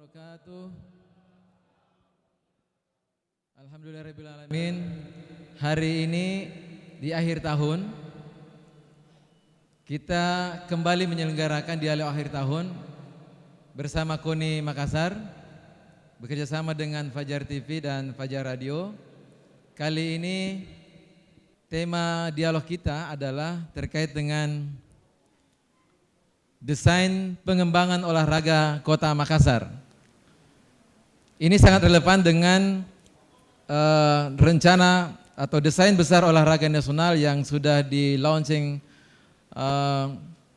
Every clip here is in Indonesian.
wabarakatuh. Alhamdulillahirrahmanirrahim. Hari ini di akhir tahun kita kembali menyelenggarakan dialog akhir tahun bersama KONI Makassar, bekerjasama dengan Fajar TV dan Fajar Radio. Kali ini tema dialog kita adalah terkait dengan desain pengembangan olahraga Kota Makassar. Ini sangat relevan dengan rencana atau desain besar olahraga nasional yang sudah di launching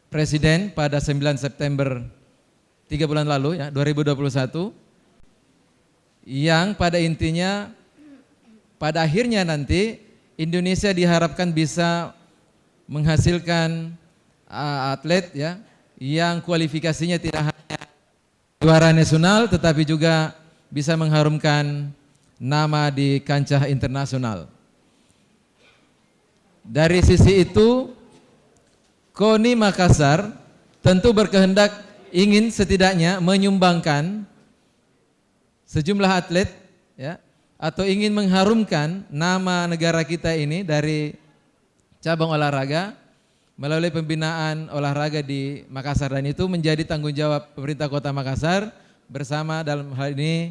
Presiden pada 9 September 3 bulan lalu ya 2021, yang pada intinya pada akhirnya nanti Indonesia diharapkan bisa menghasilkan atlet ya yang kualifikasinya tidak hanya juara nasional tetapi juga bisa mengharumkan nama di kancah internasional. Dari sisi itu, KONI Makassar tentu berkehendak ingin setidaknya menyumbangkan sejumlah atlet ya, atau ingin mengharumkan nama negara kita ini dari cabang olahraga melalui pembinaan olahraga di Makassar, dan itu menjadi tanggung jawab pemerintah Kota Makassar bersama dalam hal ini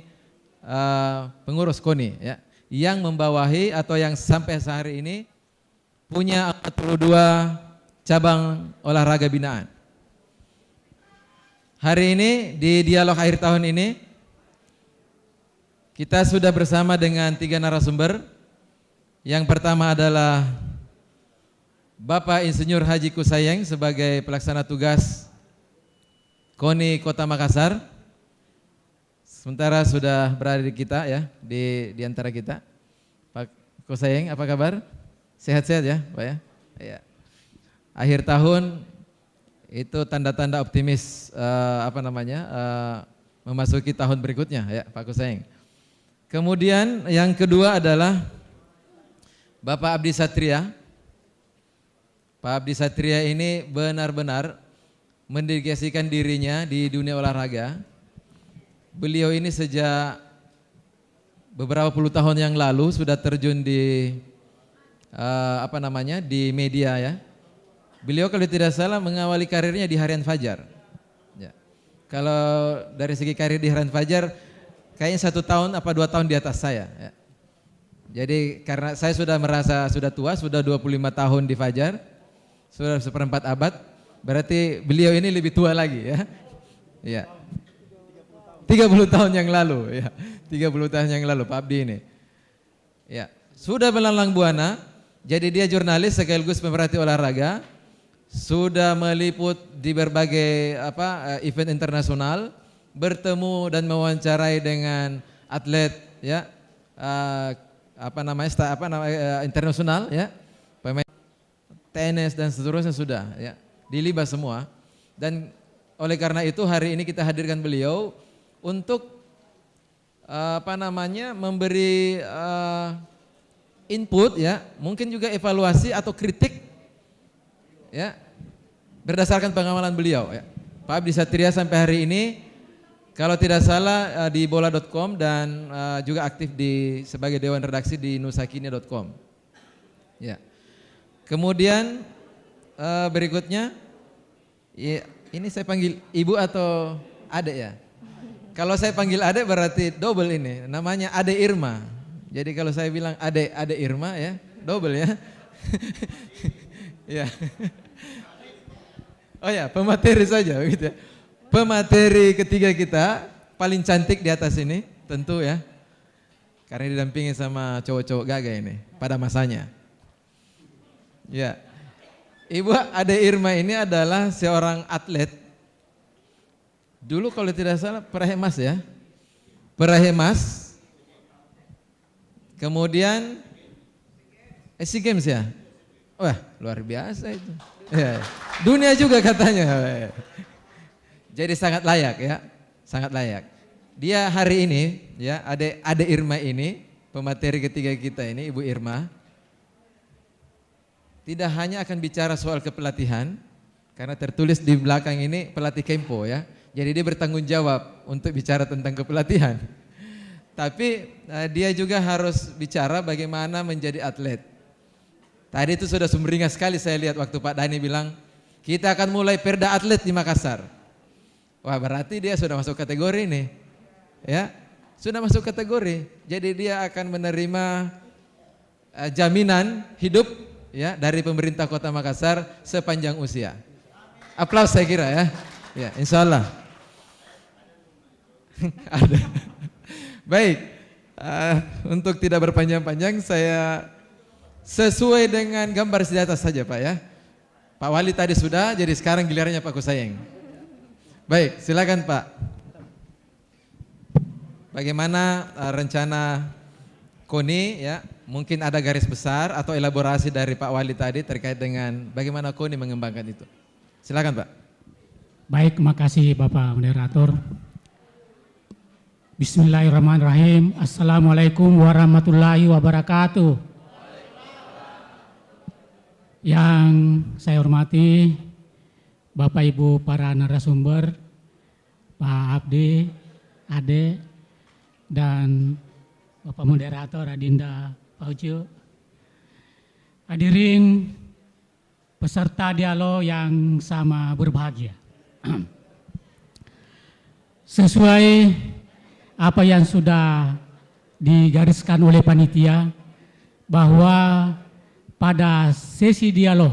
pengurus KONI ya, yang membawahi atau yang sampai sehari ini punya 42 cabang olahraga binaan. Hari ini di dialog akhir tahun ini kita sudah bersama dengan 3 narasumber. Yang pertama adalah Bapak Insinyur Haji Kusayeng sebagai pelaksana tugas KONI Kota Makassar. Sementara sudah berada di kita ya, di antara kita. Pak Kusayeng, apa kabar? Sehat-sehat ya, Pak ya? Ya. Akhir tahun itu tanda-tanda optimis memasuki tahun berikutnya ya, Pak Kusayeng. Kemudian yang kedua adalah Bapak Abdi Satria. Pak Abdi Satria ini benar-benar mendedikasikan dirinya di dunia olahraga. Beliau ini sejak beberapa puluh tahun yang lalu sudah terjun di di media ya. Beliau kalau tidak salah mengawali karirnya di Harian Fajar. Ya. Kalau dari segi karir di Harian Fajar, kayaknya 1 tahun apa 2 tahun di atas saya. Ya. Jadi karena saya sudah merasa sudah tua, sudah 25 tahun di Fajar, sudah 1/4 abad, berarti beliau ini lebih tua lagi ya. Ya. 30 tahun yang lalu ya. 30 tahun yang lalu Pak Abdi ini. Ya, sudah melalang buana, jadi dia jurnalis sekaligus pemerhati olahraga, sudah meliput di berbagai event internasional, bertemu dan mewawancarai dengan atlet ya internasional ya, pemain tenis dan seterusnya sudah ya, dilibas semua. Dan oleh karena itu hari ini kita hadirkan beliau untuk memberi input ya, mungkin juga evaluasi atau kritik ya berdasarkan pengamalan beliau ya. Pak Abdi Satria sampai hari ini kalau tidak salah di bola.com dan juga aktif sebagai dewan redaksi di nusakini.com. Ya. Kemudian berikutnya ya, ini saya panggil ibu atau adek ya? Kalau saya panggil adek berarti double ini, namanya Ade Irma. Jadi kalau saya bilang Ade Irma ya, double ya. Ya. Oh ya, pemateri saja gitu ya. Pemateri ketiga kita paling cantik di atas ini tentu ya. Karena didampingi sama cowok-cowok gagah ini pada masanya. Ya. Ibu Ade Irma ini adalah seorang atlet. Dulu kalau tidak salah peraih emas ya. Peraih emas. Kemudian SEA Games ya. Wah, luar biasa itu. Ya. Dunia juga katanya. Jadi sangat layak ya. Sangat layak. Dia hari ini ya, Ade Irma ini, pemateri ketiga kita ini, Ibu Irma, tidak hanya akan bicara soal kepelatihan, karena tertulis di belakang ini pelatih Kempo ya. Jadi dia bertanggung jawab untuk bicara tentang kepelatihan. Tapi dia juga harus bicara bagaimana menjadi atlet. Tadi itu sudah sumringah sekali saya lihat waktu Pak Dhani bilang, kita akan mulai perda atlet di Makassar. Wah, berarti dia sudah masuk kategori nih. Ya, sudah masuk kategori. Jadi dia akan menerima jaminan hidup ya dari pemerintah Kota Makassar sepanjang usia. Aplaus saya kira ya. Ya, insya Allah. Ada. Baik, untuk tidak berpanjang-panjang saya sesuai dengan gambar di atas saja Pak ya. Pak Wali tadi sudah, jadi sekarang gilirannya Pak Kusayeng. Baik, silakan Pak. Bagaimana rencana KONI ya? Mungkin ada garis besar atau elaborasi dari Pak Wali tadi terkait dengan bagaimana KONI mengembangkan itu. Silakan Pak. Baik, makasih Bapak Moderator. Bismillahirrahmanirrahim. Assalamualaikum warahmatullahi wabarakatuh. Yang saya hormati Bapak Ibu para narasumber, Pak Abdi, Ade, dan Bapak Moderator Adinda Paujo, hadirin peserta dialog yang sama berbahagia. Sesuai apa yang sudah digariskan oleh panitia, bahwa pada sesi dialog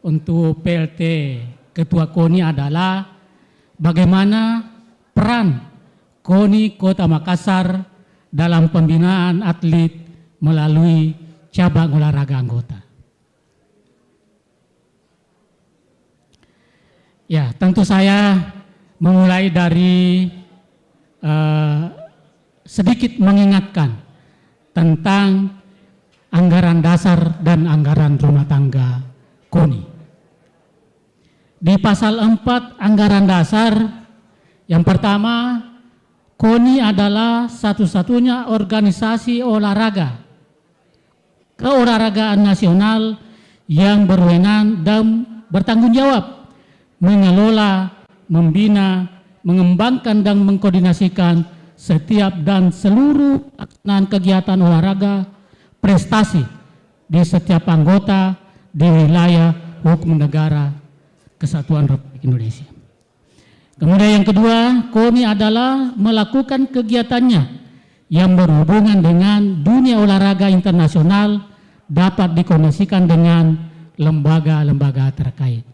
untuk PLT Ketua KONI adalah bagaimana peran KONI Kota Makassar dalam pembinaan atlet melalui cabang olahraga anggota. Ya, tentu saya memulai dari sedikit mengingatkan tentang anggaran dasar dan anggaran rumah tangga KONI. Di pasal 4 anggaran dasar, yang pertama, KONI adalah satu-satunya organisasi olahraga keolahragaan nasional yang berwenang dan bertanggung jawab mengelola, membina, mengembangkan dan mengkoordinasikan setiap dan seluruh pelaksanaan kegiatan olahraga prestasi di setiap anggota di wilayah hukum negara Kesatuan Republik Indonesia. Kemudian yang kedua, KONI adalah melakukan kegiatannya yang berhubungan dengan dunia olahraga internasional dapat dikoordinasikan dengan lembaga-lembaga terkait.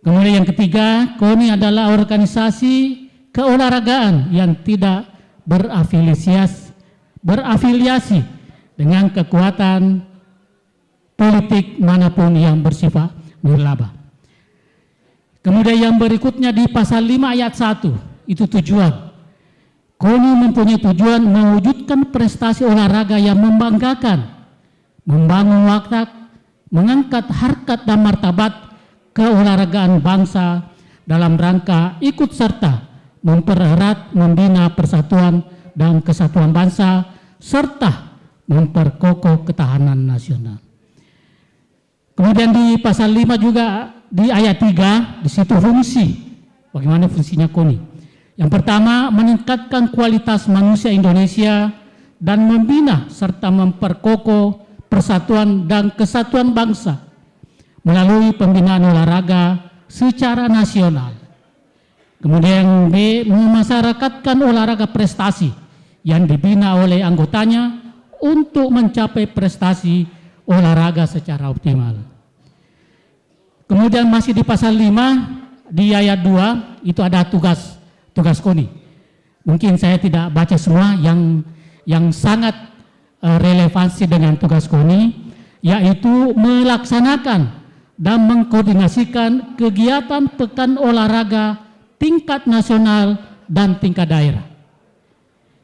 Kemudian yang ketiga, KONI adalah organisasi keolahragaan yang tidak berafiliasi dengan kekuatan politik manapun yang bersifat nirlaba. Kemudian yang berikutnya di pasal 5 ayat 1, itu tujuan. KONI mempunyai tujuan mewujudkan prestasi olahraga yang membanggakan, membangun watak, mengangkat harkat dan martabat keolahragaan bangsa dalam rangka ikut serta mempererat, membina persatuan dan kesatuan bangsa, serta memperkokoh ketahanan nasional. Kemudian di pasal 5 juga di ayat 3, di situ fungsi, bagaimana fungsinya KONI. Yang pertama, meningkatkan kualitas manusia Indonesia dan membina serta memperkokoh persatuan dan kesatuan bangsa melalui pembinaan olahraga secara nasional. Kemudian yang B, memasyarakatkan olahraga prestasi yang dibina oleh anggotanya untuk mencapai prestasi olahraga secara optimal. Kemudian masih di pasal 5 di ayat 2 itu ada tugas KONI. Mungkin saya tidak baca semua yang sangat relevansi dengan tugas KONI, yaitu melaksanakan dan mengkoordinasikan kegiatan pekan olahraga tingkat nasional dan tingkat daerah.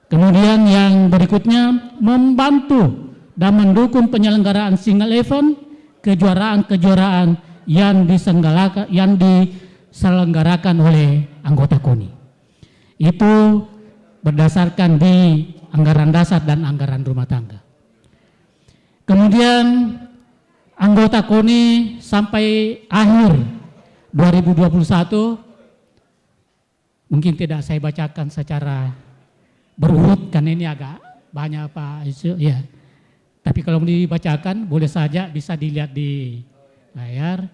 Kemudian yang berikutnya, membantu dan mendukung penyelenggaraan single event, kejuaraan-kejuaraan yang diselenggarakan oleh anggota KONI. Itu berdasarkan di anggaran dasar dan anggaran rumah tangga. Kemudian anggota KONI sampai akhir 2021 Mungkin tidak saya bacakan secara berurut karena ini agak banyak Pak Isu, ya. Tapi kalau dibacakan boleh saja bisa dilihat di layar.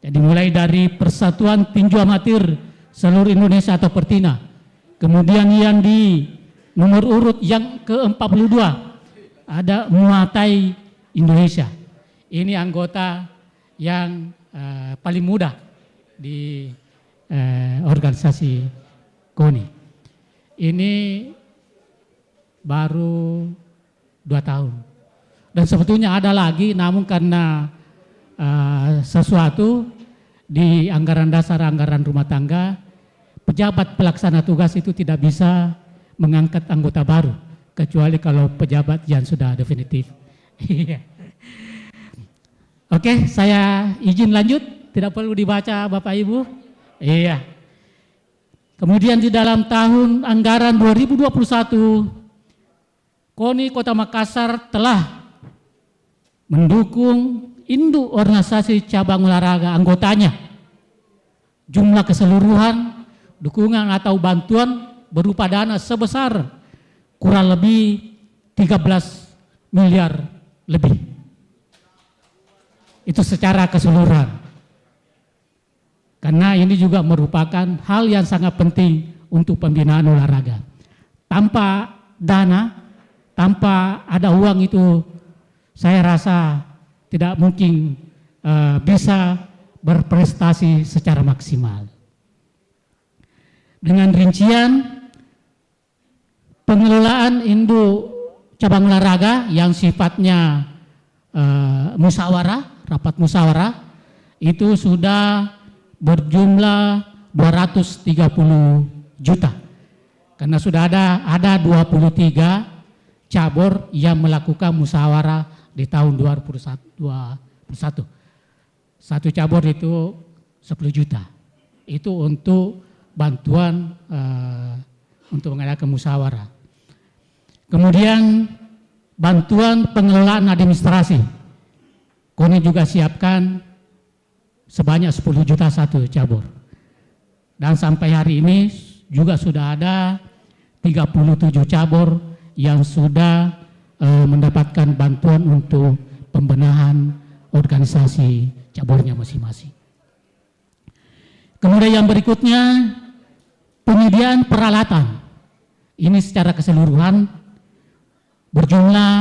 Jadi mulai dari Persatuan Tinju Amatir Seluruh Indonesia atau Pertina. Kemudian yang di nomor urut yang ke-42 ada Muay Thai Indonesia. Ini anggota yang paling muda di organisasi KONI. Ini baru 2 tahun. Dan sebetulnya ada lagi, namun karena sesuatu di anggaran dasar, anggaran rumah tangga, pejabat pelaksana tugas itu tidak bisa mengangkat anggota baru, kecuali kalau pejabat yang sudah definitif. Oke, saya izin lanjut, tidak perlu dibaca Bapak Ibu. Iya. Kemudian di dalam tahun anggaran 2021, KONI Kota Makassar telah mendukung induk organisasi cabang olahraga anggotanya. Jumlah keseluruhan dukungan atau bantuan berupa dana sebesar kurang lebih 13 miliar lebih. Itu secara keseluruhan. Karena ini juga merupakan hal yang sangat penting untuk pembinaan olahraga. Tanpa dana, tanpa ada uang itu, saya rasa tidak mungkin bisa berprestasi secara maksimal. Dengan rincian pengelolaan induk cabang olahraga yang sifatnya musyawarah, rapat musyawarah, itu sudah berjumlah 230 juta. Karena sudah ada 23 cabur yang melakukan musyawarah di tahun 2021. Satu cabur itu 10 juta. Itu untuk bantuan untuk mengadakan musyawarah. Kemudian bantuan pengelolaan administrasi. KONI juga siapkan sebanyak 10 juta satu cabur. Dan sampai hari ini juga sudah ada 37 cabur yang sudah mendapatkan bantuan untuk pembenahan organisasi caburnya masing-masing. Kemudian yang berikutnya, penyediaan peralatan. Ini secara keseluruhan berjumlah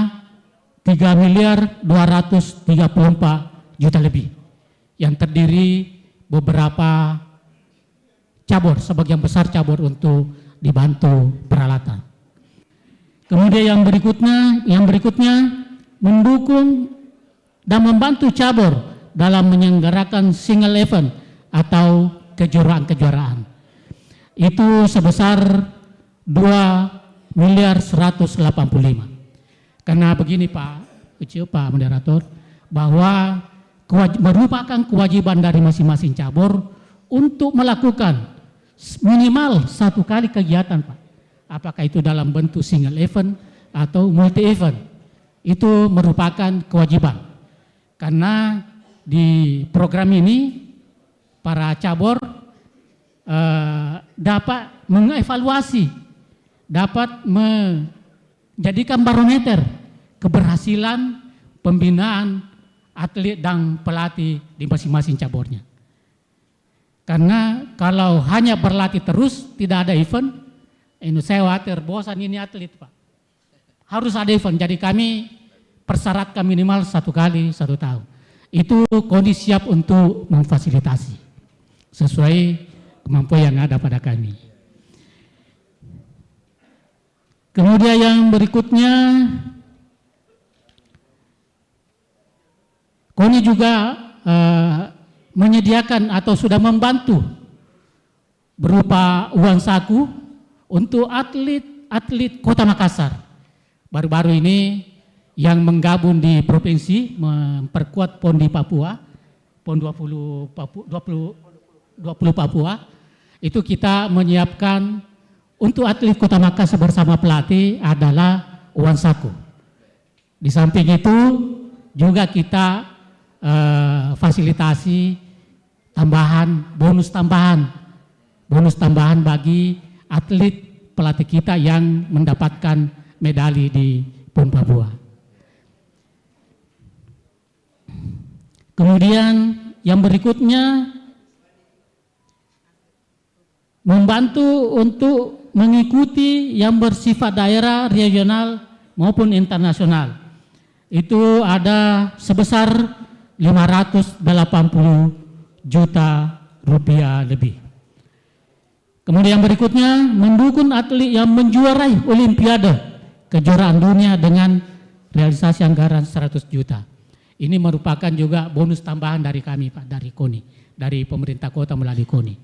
3 miliar 234 juta lebih, yang terdiri beberapa cabur, sebagian besar cabur untuk dibantu peralatan. Kemudian yang berikutnya mendukung dan membantu cabur dalam menyelenggarakan single event atau kejuaraan-kejuaraan. Itu sebesar 2 miliar 185. Karena begini Pak Ucio, Pak Moderator, bahwa merupakan kewajiban dari masing-masing cabur untuk melakukan minimal 1 kali kegiatan Pak. Apakah itu dalam bentuk single event atau multi event, itu merupakan kewajiban. Karena di program ini para cabur dapat mengevaluasi, dapat menjadikan barometer keberhasilan pembinaan atlet dan pelatih di masing-masing caburnya. Karena kalau hanya berlatih terus tidak ada event, ini saya khawatir bosan ini atlet Pak. Harus ada event, jadi kami persyaratkan minimal 1 kali 1 tahun. Itu KONI siap untuk memfasilitasi sesuai kemampuan yang ada pada kami. Kemudian yang berikutnya, KONI juga menyediakan atau sudah membantu berupa uang saku untuk atlet Kota Makassar. Baru-baru ini yang menggabung di provinsi memperkuat PON di Papua, PON 20 Papua, itu kita menyiapkan untuk atlet Kota Makassar bersama pelatih adalah uang saku. Di samping itu juga kita fasilitasi tambahan, bonus tambahan bonus tambahan bagi atlet pelatih kita yang mendapatkan medali di PON Papua. Kemudian yang berikutnya membantu untuk mengikuti yang bersifat daerah, regional maupun internasional. Itu ada sebesar 580 juta rupiah lebih. Kemudian berikutnya mendukung atlet yang menjuarai Olimpiade kejuaraan dunia dengan realisasi anggaran 100 juta. Ini merupakan juga bonus tambahan dari kami Pak, dari KONI, dari pemerintah kota melalui KONI.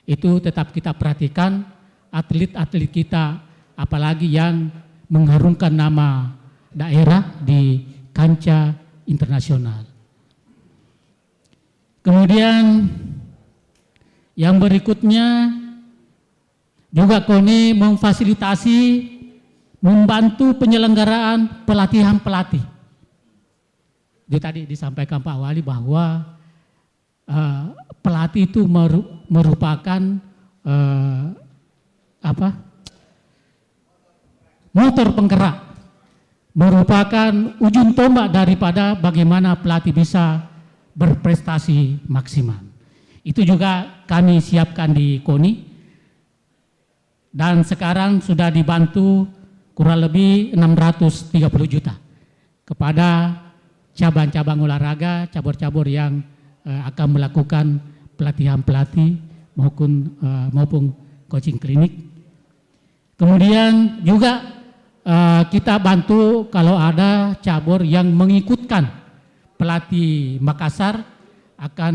Itu tetap kita perhatikan atlet-atlet kita, apalagi yang mengharumkan nama daerah di kancah internasional. Kemudian yang berikutnya juga KONI memfasilitasi, membantu penyelenggaraan pelatihan pelatih. Itu tadi disampaikan Pak Wali bahwa pelatih itu merupakan motor penggerak, merupakan ujung tombak daripada bagaimana pelatih bisa berprestasi maksimal. Itu juga kami siapkan di KONI dan sekarang sudah dibantu kurang lebih 630 juta kepada cabang-cabang olahraga, cabur-cabur yang akan melakukan pelatihan pelatih maupun coaching klinik. Kemudian juga kita bantu kalau ada cabur yang mengikutkan pelatih Makassar akan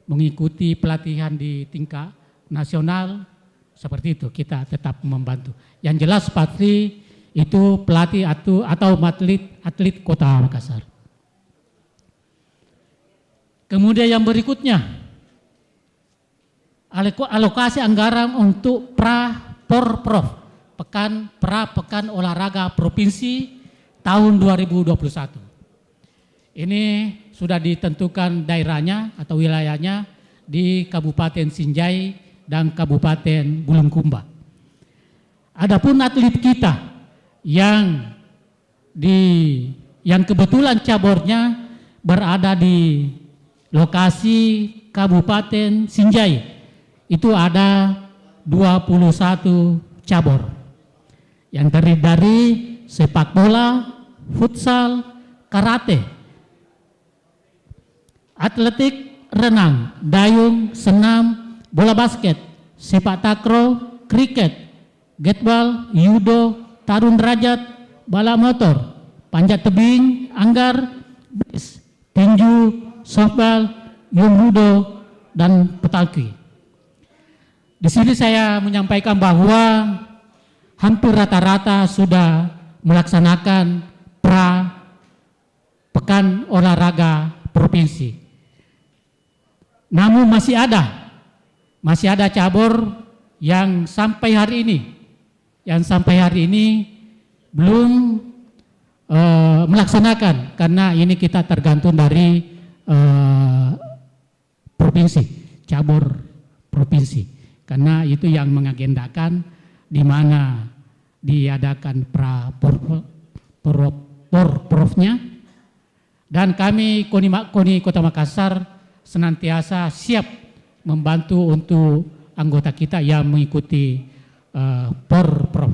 mengikuti pelatihan di tingkat nasional, seperti itu kita tetap membantu. Yang jelas pasti itu pelatih atau atlet Kota Makassar. Kemudian yang berikutnya, alokasi anggaran untuk Porprov, Pekan Olahraga Provinsi tahun 2021. Ini sudah ditentukan daerahnya atau wilayahnya di Kabupaten Sinjai dan Kabupaten Bulukumba. Adapun atlet kita yang kebetulan cabornya berada di lokasi Kabupaten Sinjai, itu ada 21 cabur yang terdiri dari sepak bola, futsal, karate, atletik, renang, dayung, senam, bola basket, sepak takraw, kriket, gateball, judo, tarung derajat, balap motor, panjat tebing, anggar, bis, tinju, softball, yungbudo, dan petalki. Di sini saya menyampaikan bahwa hampir rata-rata sudah melaksanakan Pekan Olahraga Provinsi. Namun masih ada cabur yang sampai hari ini belum melaksanakan, karena ini kita tergantung dari provinsi, cabur provinsi, karena itu yang mengagendakan di mana diadakan Porprovnya, dan kami KONI Kota Makassar senantiasa siap membantu untuk anggota kita yang mengikuti Porprov.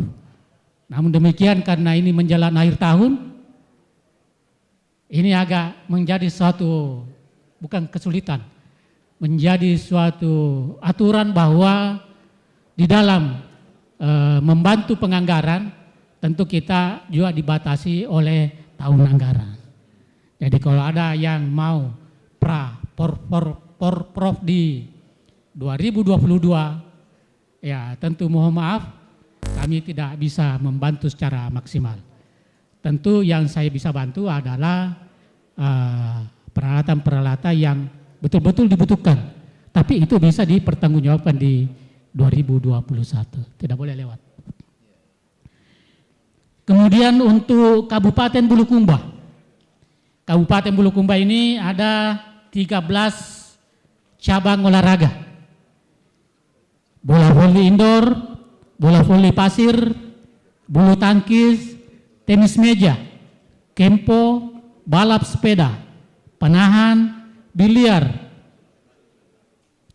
Namun demikian, karena ini menjelang akhir tahun, ini agak menjadi suatu, bukan kesulitan, menjadi suatu aturan bahwa di dalam membantu penganggaran tentu kita juga dibatasi oleh tahun anggaran. Jadi kalau ada yang mau Porprov di 2022, ya tentu mohon maaf, kami tidak bisa membantu secara maksimal. Tentu yang saya bisa bantu adalah peralatan-peralatan yang betul-betul dibutuhkan, tapi itu bisa dipertanggungjawabkan di 2021, tidak boleh lewat. Kemudian untuk Kabupaten Bulukumba. Kabupaten Bulukumba ini ada 13 cabang olahraga. voli indoor, bola voli pasir, bulu tangkis, tenis meja, kempo, balap sepeda, panahan, biliar,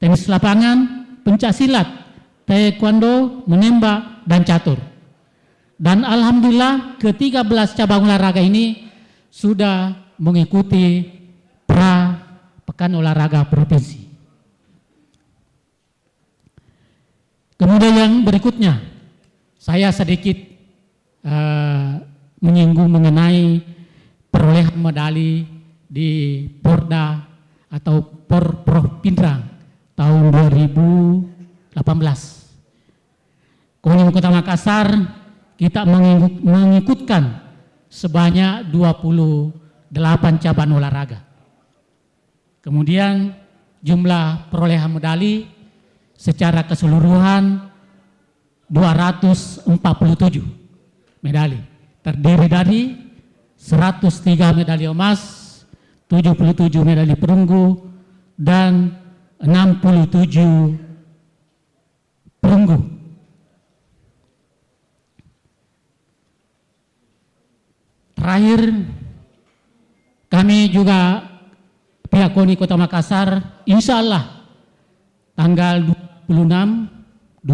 tenis lapangan, pencak silat, taekwondo, menembak, dan catur. Dan alhamdulillah ke-13 cabang olahraga ini sudah mengikuti Pekan Olahraga Provinsi. Kemudian yang berikutnya, saya sedikit menyinggung mengenai perolehan medali di Porda atau Porprov Pindrang tahun 2018. KONI Kota Makassar kita mengikutkan sebanyak 28 cabang olahraga. Kemudian jumlah perolehan medali secara keseluruhan 247 medali. Terdiri dari 103 medali emas, 77 medali perunggu, dan 67 perunggu. Terakhir, kami juga pihak KONI Kota Makassar, insya Allah tanggal 25-26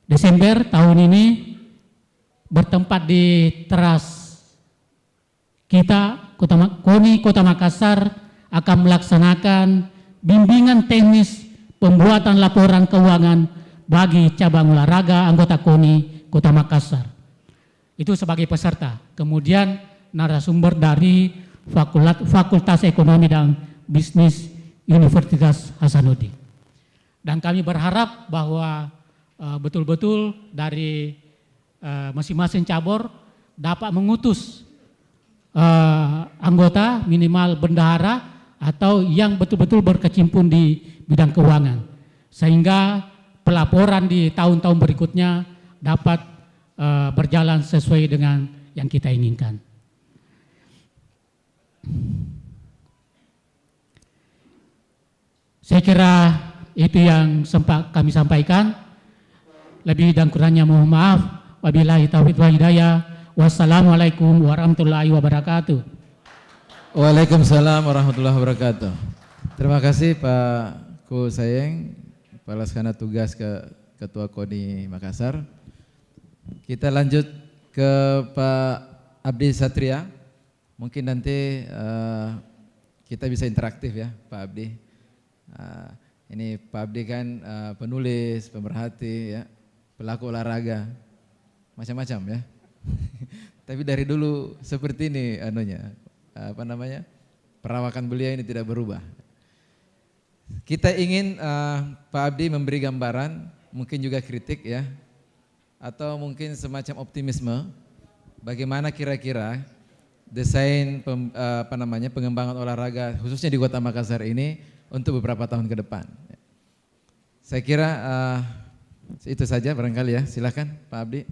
Desember tahun ini bertempat di teras kita, KONI Kota Makassar akan melaksanakan bimbingan teknis pembuatan laporan keuangan bagi cabang olahraga anggota KONI Kota Makassar. Itu sebagai peserta. Kemudian narasumber dari Fakultas Ekonomi dan Bisnis Universitas Hasanuddin. Dan kami berharap bahwa betul-betul dari masing-masing cabur dapat mengutus anggota minimal bendahara atau yang betul-betul berkecimpung di bidang keuangan. Sehingga pelaporan di tahun-tahun berikutnya dapat berjalan sesuai dengan yang kita inginkan. Saya kira itu yang sempat kami sampaikan. Lebih dan kurangnya mohon maaf. Wabillahi taufiq wal hidayah. Wassalamualaikum warahmatullahi wabarakatuh. Waalaikumsalam warahmatullahi wabarakatuh. Terima kasih Pak Ko Sayeng, Pelaksana Tugas Ketua KONI Makassar. Kita lanjut ke Pak Abdi Satria. Mungkin nanti kita bisa interaktif ya Pak Abdi. Ini Pak Abdi kan penulis, pemerhati ya, pelaku olahraga, macam-macam ya. Tapi dari dulu seperti ini perawakan beliau ini tidak berubah. Kita ingin Pak Abdi memberi gambaran, mungkin juga kritik ya, atau mungkin semacam optimisme bagaimana kira-kira desain pengembangan olahraga khususnya di Kota Makassar ini untuk beberapa tahun ke depan. Saya kira itu saja barangkali ya. Silakan Pak Abdi.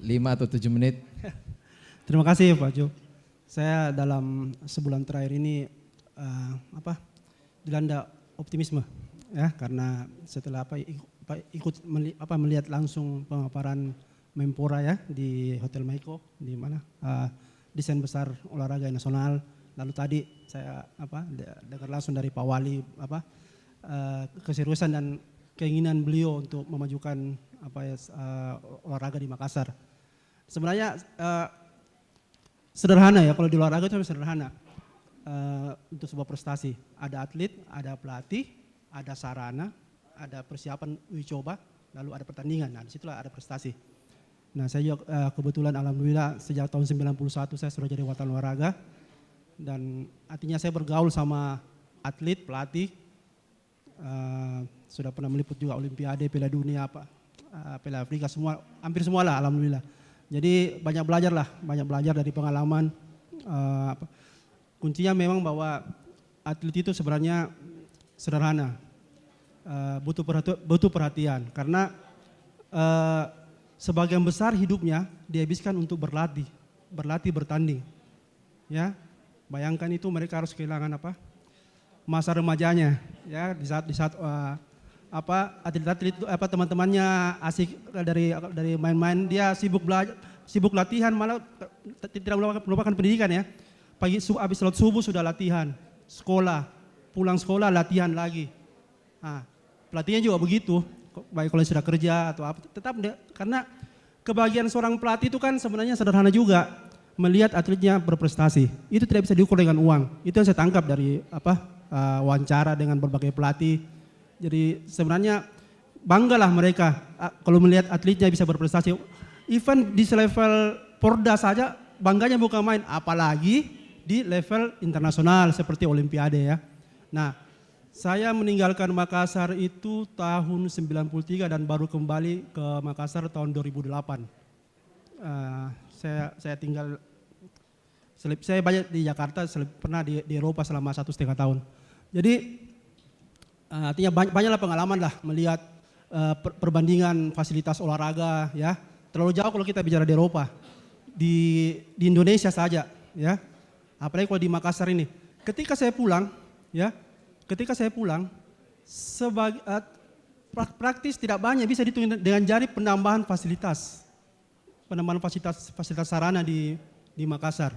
5 atau 7 menit. Terima kasih Pak Jo. Saya dalam sebulan terakhir ini dilanda optimisme ya, karena setelah melihat langsung pemaparan Menpora ya di Hotel Maiko, di mana desain besar olahraga nasional. Lalu tadi saya dengar langsung dari Pak Wali keseriusan dan keinginan beliau untuk memajukan olahraga di Makassar. Sebenarnya sederhana ya, kalau di olahraga itu sederhana untuk sebuah prestasi. Ada atlet, ada pelatih, ada sarana, ada persiapan uji coba, lalu ada pertandingan. Nah disitulah ada prestasi. Nah saya juga kebetulan alhamdulillah sejak tahun 91 saya sudah jadi wartawan olahraga. Dan artinya saya bergaul sama atlet, pelatih, sudah pernah meliput juga Olimpiade, Piala Dunia, Piala Afrika, semua, hampir semua lah alhamdulillah. Jadi banyak belajar dari pengalaman. Kuncinya memang bahwa atlet itu sebenarnya sederhana, butuh perhatian karena sebagian besar hidupnya dihabiskan untuk berlatih bertanding. Ya, bayangkan itu mereka harus kehilangan masa remajanya, ya di saat atlet-atlet teman-temannya asik dari main-main, dia sibuk belajar, sibuk latihan, malah tidak melupakan pendidikan ya. Pagi habis sholat subuh sudah latihan, sekolah, pulang sekolah latihan lagi. Nah, pelatihnya juga begitu, baik kalau sudah kerja atau apa, tetap karena kebahagiaan seorang pelatih itu kan sebenarnya sederhana juga, melihat atletnya berprestasi. Itu tidak bisa diukur dengan uang. Itu yang saya tangkap dari wawancara dengan berbagai pelatih. Jadi sebenarnya banggalah mereka kalau melihat atletnya bisa berprestasi. Even di level Porda saja bangganya bukan main, apalagi di level internasional seperti Olimpiade ya. Nah, saya meninggalkan Makassar itu tahun 93 dan baru kembali ke Makassar tahun 2008. Saya tinggal, saya banyak di Jakarta, pernah di Eropa selama 1,5 tahun. Jadi artinya banyaklah pengalaman lah melihat perbandingan fasilitas olahraga ya. Terlalu jauh kalau kita bicara di Eropa. Di Indonesia saja ya. Apalagi kalau di Makassar ini. Ketika saya pulang praktis tidak banyak bisa dihitung dengan jari penambahan fasilitas sarana di Makassar.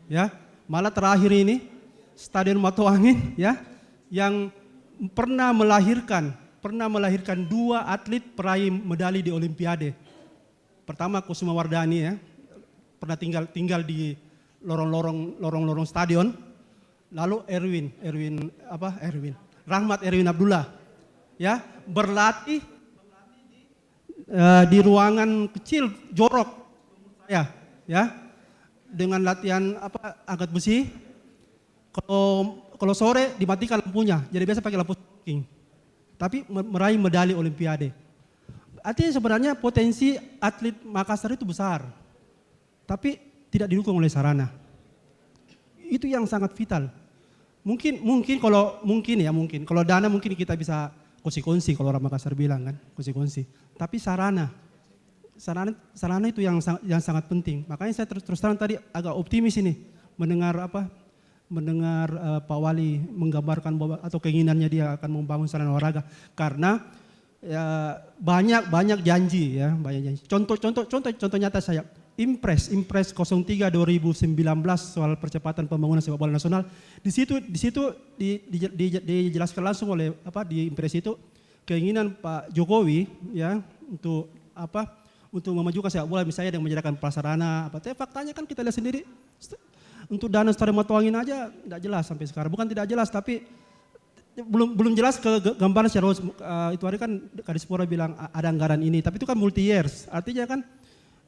Ya, malah terakhir ini Stadion Matoangin ya yang pernah melahirkan 2 atlet peraih medali di Olimpiade. Pertama Kusuma Wardani ya, pernah tinggal di lorong-lorong stadion. Lalu Rahmat Erwin Abdullah ya berlatih di ruangan kecil jorok ya dengan latihan angkat besi. Kalau sore dimatikan lampunya, jadi biasa pakai lampu smoking. Tapi meraih medali Olimpiade. Artinya sebenarnya potensi atlet Makassar itu besar, tapi tidak didukung oleh sarana. Itu yang sangat vital. Mungkin kalau dana mungkin kita bisa kongsi kalau orang Makassar bilang kan, kongsi. Tapi sarana itu yang sangat penting. Makanya saya terus terang tadi agak optimis ini mendengar Pak Wali menggambarkan bahwa atau keinginannya dia akan membangun sarana olahraga karena ya, banyak janji ya, contoh nyata saya Impres 03 2019 soal percepatan pembangunan sepak bola nasional. Di situ dijelaskan langsung oleh di Impres itu keinginan Pak Jokowi ya untuk memajukan sepak bola misalnya dengan menyediakan prasarana tapi faktanya kan kita lihat sendiri. Untuk dana Stadion Matoangin aja tidak jelas sampai sekarang. Bukan tidak jelas tapi belum jelas ke gambaran secara itu hari kan Kadispora bilang ada anggaran ini. Tapi itu kan multi years. Artinya kan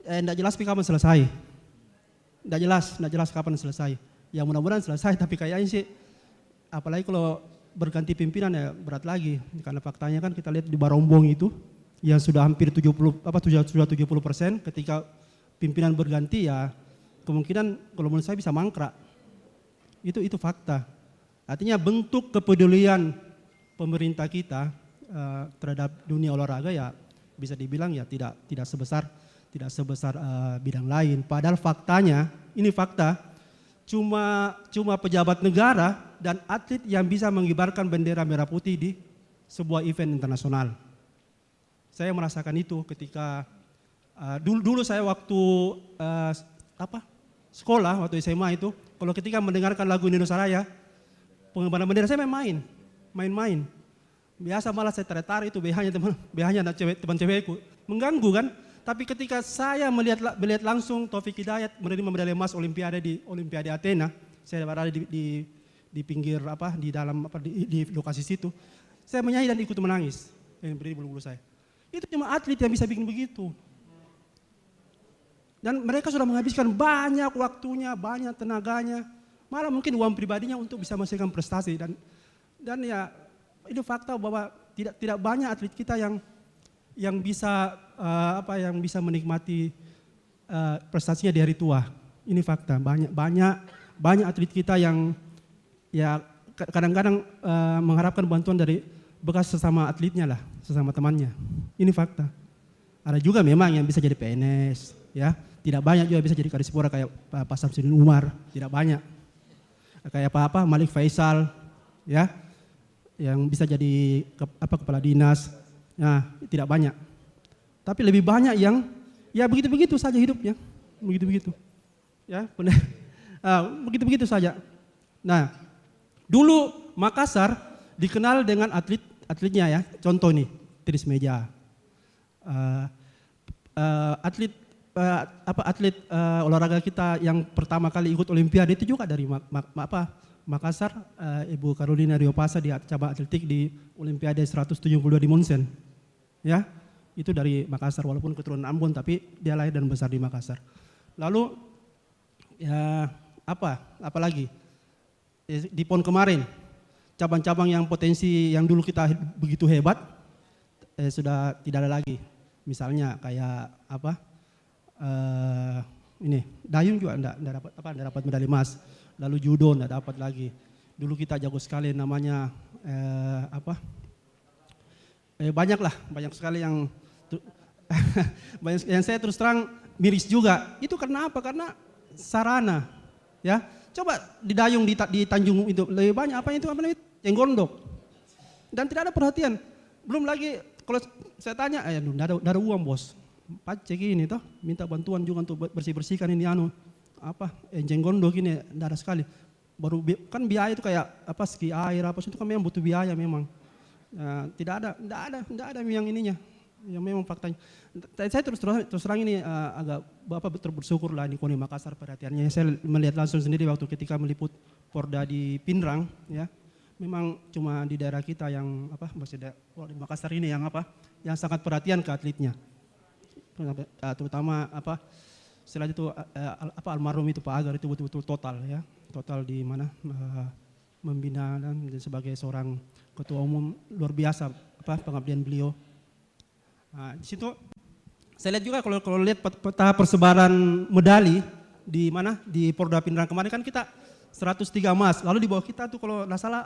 tidak jelas kapan selesai. Tidak jelas kapan selesai. Ya mudah-mudahan selesai tapi kayaknya sih apalagi kalau berganti pimpinan ya berat lagi. Karena faktanya kan kita lihat di Barombong itu yang sudah hampir 70% ketika pimpinan berganti ya kemungkinan kalau menurut saya bisa mangkrak. Itu fakta. Artinya bentuk kepedulian pemerintah kita terhadap dunia olahraga ya bisa dibilang ya tidak sebesar bidang lain. Padahal faktanya, ini fakta, cuma pejabat negara dan atlet yang bisa mengibarkan bendera merah putih di sebuah event internasional. Saya merasakan itu ketika dulu saya waktu sekolah waktu SMA itu, kalau ketika mendengarkan lagu Indonesia Raya, pengibaran bendera saya main. Biasa malah saya tertarik itu BH-nya teman cewekku, mengganggu kan. Tapi ketika saya melihat langsung Taufik Hidayat menerima medali emas Olimpiade di Olimpiade Athena, saya berada di pinggir di lokasi situ, saya menyanyi dan ikut menangis, berdiri bulu-bulu saya. Itu cuma atlet yang bisa bikin begitu. Dan mereka sudah menghabiskan banyak waktunya, banyak tenaganya, malah mungkin uang pribadinya untuk bisa menghasilkan prestasi dan ya itu fakta bahwa tidak banyak atlet kita yang bisa menikmati prestasinya di hari tua. Ini fakta. Banyak atlet kita yang ya kadang-kadang mengharapkan bantuan dari bekas sesama atletnya lah, sesama temannya. Ini fakta. Ada juga memang yang bisa jadi PNS, ya. Tidak banyak juga bisa jadi Kadispora kayak Pak Samsudin Umar, tidak banyak. Kayak Malik Faisal, ya, yang bisa jadi kepala dinas. Nah, tidak banyak. Tapi lebih banyak yang ya begitu-begitu saja hidupnya, begitu-begitu. Ya, benar. Begitu-begitu saja. Nah, dulu Makassar dikenal dengan atletnya ya. Contoh nih, tenis meja. Atlet olahraga kita yang pertama kali ikut Olimpiade itu juga dari Makassar. Ibu Carolina Riopasa di cabang atletik di Olimpiade 172 di Munchen. Ya, itu dari Makassar walaupun keturunan Ambon tapi dia lahir dan besar di Makassar. Lalu ya apa lagi? Di PON kemarin cabang-cabang yang potensi yang dulu kita begitu hebat sudah tidak ada lagi. Misalnya kayak ini dayung juga enggak dapat medali emas. Lalu judo enggak dapat lagi. Dulu kita jago sekali namanya banyak sekali yang yang saya terus terang miris juga. Itu karena apa? Karena sarana, ya. Coba di dayung di Tanjung itu lebih banyak cenggondok. Dan tidak ada perhatian. Belum lagi kalau saya tanya, enggak ada uang bos. Pacek ini toh, minta bantuan juga untuk bersih-bersihkan ini cenggondok ini enggak ada sekali. Baru kan biaya itu kayak ski air itu kan memang butuh biaya memang. Tidak ada yang ininya, yang memang faktanya. Saya terus terang ini agak bersyukur lah di KONI Makassar perhatiannya. Saya melihat langsung sendiri waktu ketika meliput Porda di Pinrang, ya, memang cuma di daerah kita yang di Makassar ini yang sangat perhatian ke atletnya, terutama setelah itu almarhum itu Pak Agar itu betul-betul total di mana membina dan sebagai seorang ketua umum luar biasa pengabdian beliau. Nah, di situ saya lihat juga kalau lihat peta persebaran medali di mana di Porda Pinrang kemarin kan kita 103 emas, lalu di bawah kita tuh kalau nggak salah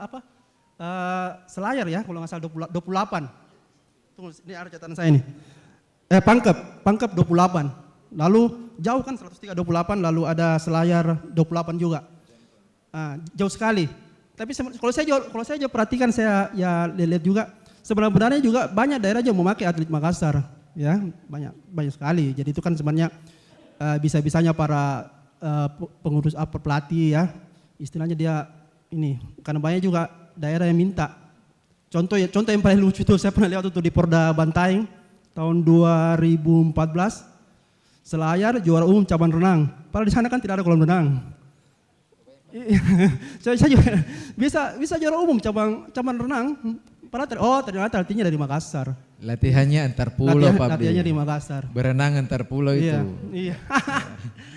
Selayar ya kalau nggak salah 28. Tunggu, ini ada catatan saya nih. Pangkep 28. Lalu jauh kan 103 28, lalu ada Selayar 28 juga. Jauh sekali. Tapi kalau saya perhatikan, saya ya lihat juga sebenarnya juga banyak daerah yang memakai atlet Makassar, ya banyak sekali. Jadi itu kan sebenarnya bisa-bisanya para pengurus pelatih ya, istilahnya dia ini karena banyak juga daerah yang minta. Contoh yang paling lucu itu saya pernah lihat itu di Porda Bantaeng tahun 2014, Selayar juara umum cabang renang. Padahal di sana kan tidak ada kolam renang. Saya juga bisa juara umum cabang renang. Ternyata artinya dari Makassar. Latihannya antar pulau, Pak. Latihannya di Makassar. Berenang antar pulau itu. Iya.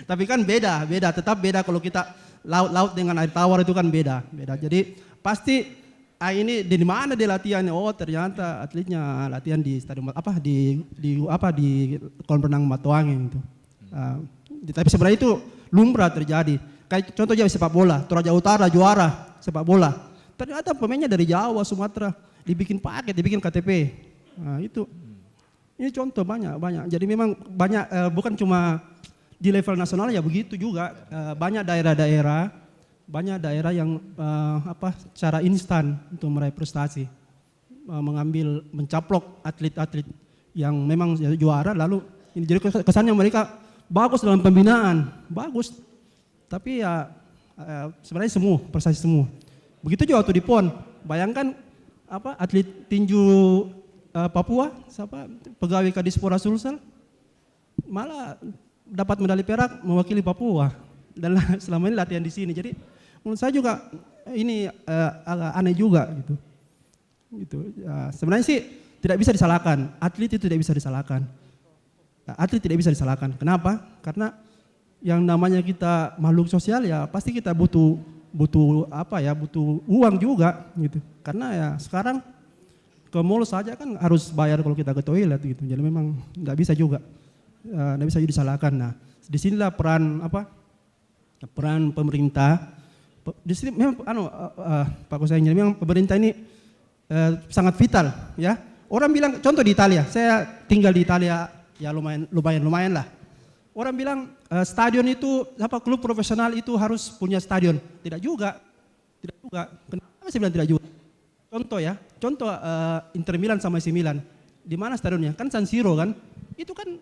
Tapi kan beda, tetap beda kalau kita laut dengan air tawar itu kan beda. Jadi pasti ini di mana dia latihannya? Oh, ternyata atletnya latihan di stadion di kolam renang Matoangeng itu. Tapi sebenarnya itu lumrah terjadi. Kayak contohnya sepak bola, Toraja Utara juara sepak bola. Ternyata pemainnya dari Jawa, Sumatera, dibikin paket, dibikin KTP. Nah, itu. Ini contoh banyak. Jadi memang banyak bukan cuma di level nasional ya begitu juga. Banyak daerah yang secara instan untuk meraih prestasi. Mencaplok atlet-atlet yang memang juara lalu ini jadi kesannya mereka bagus dalam pembinaan, bagus. Tapi ya sebenarnya prestasi semua. Begitu juga waktu di PON. Bayangkan atlet tinju Papua, pegawai Kadispora Sulsel malah dapat medali perak mewakili Papua dan selama ini latihan di sini. Jadi menurut saya juga ini agak aneh juga gitu. Sebenarnya sih tidak bisa disalahkan. Atlet itu tidak bisa disalahkan. Atlet tidak bisa disalahkan. Kenapa? Karena yang namanya kita makhluk sosial ya pasti kita butuh uang juga gitu. Karena ya sekarang ke mall saja kan harus bayar kalau kita ke toilet gitu. Jadi memang nggak bisa juga, nggak bisa disalahkan. Nah, disinilah peran pemerintah. Di sini memang Pak Kusayang, memang pemerintah ini sangat vital ya. Orang bilang contoh di Italia, saya tinggal di Italia ya lumayan lah. Orang bilang stadion itu klub profesional itu harus punya stadion. Tidak juga. Kenapa? Kenapa saya bilang tidak juga? Contoh ya, Inter Milan sama AC Milan. Di mana stadionnya? Kan San Siro kan? Itu kan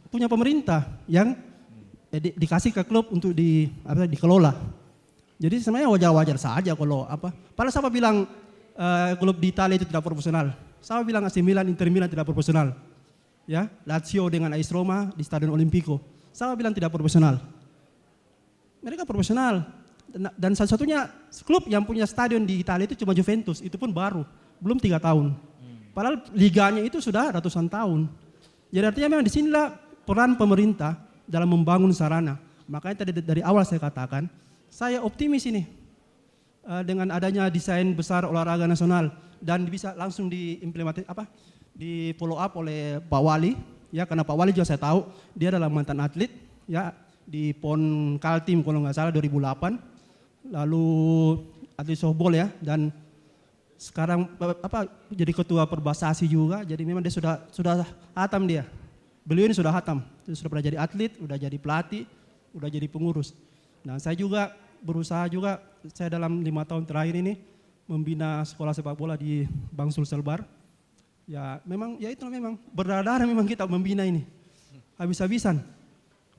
punya pemerintah yang dikasih ke klub untuk dikelola. Jadi sebenarnya wajar-wajar saja kalau apa. Padahal siapa bilang klub di Italia itu tidak profesional? Siapa bilang AC Milan, Inter Milan tidak profesional? Ya, Lazio dengan AS Roma di Stadion Olimpico. Siapa bilang tidak profesional? Mereka profesional. Dan satu-satunya klub yang punya stadion di Italia itu cuma Juventus. Itu pun baru, belum 3 tahun. Padahal liganya itu sudah ratusan tahun. Jadi artinya memang disinilah peran pemerintah dalam membangun sarana. Makanya tadi dari awal saya katakan, saya optimis ini dengan adanya desain besar olahraga nasional dan bisa langsung diimplementasi di follow up oleh Pak Wali, ya karena Pak Wali juga saya tahu dia adalah mantan atlet, ya di PON Kaltim kalau nggak salah 2008, lalu atlet softball ya, dan sekarang jadi ketua Perbasasi juga, jadi memang dia sudah hatam dia. Beliau ini sudah hatam, sudah pernah jadi atlet, sudah jadi pelatih, sudah jadi pengurus. Nah saya juga berusaha juga, saya dalam 5 tahun terakhir ini membina sekolah sepak bola di Bang Sulselbar. Ya memang, ya itu memang berdarah memang kita membina ini, habis-habisan.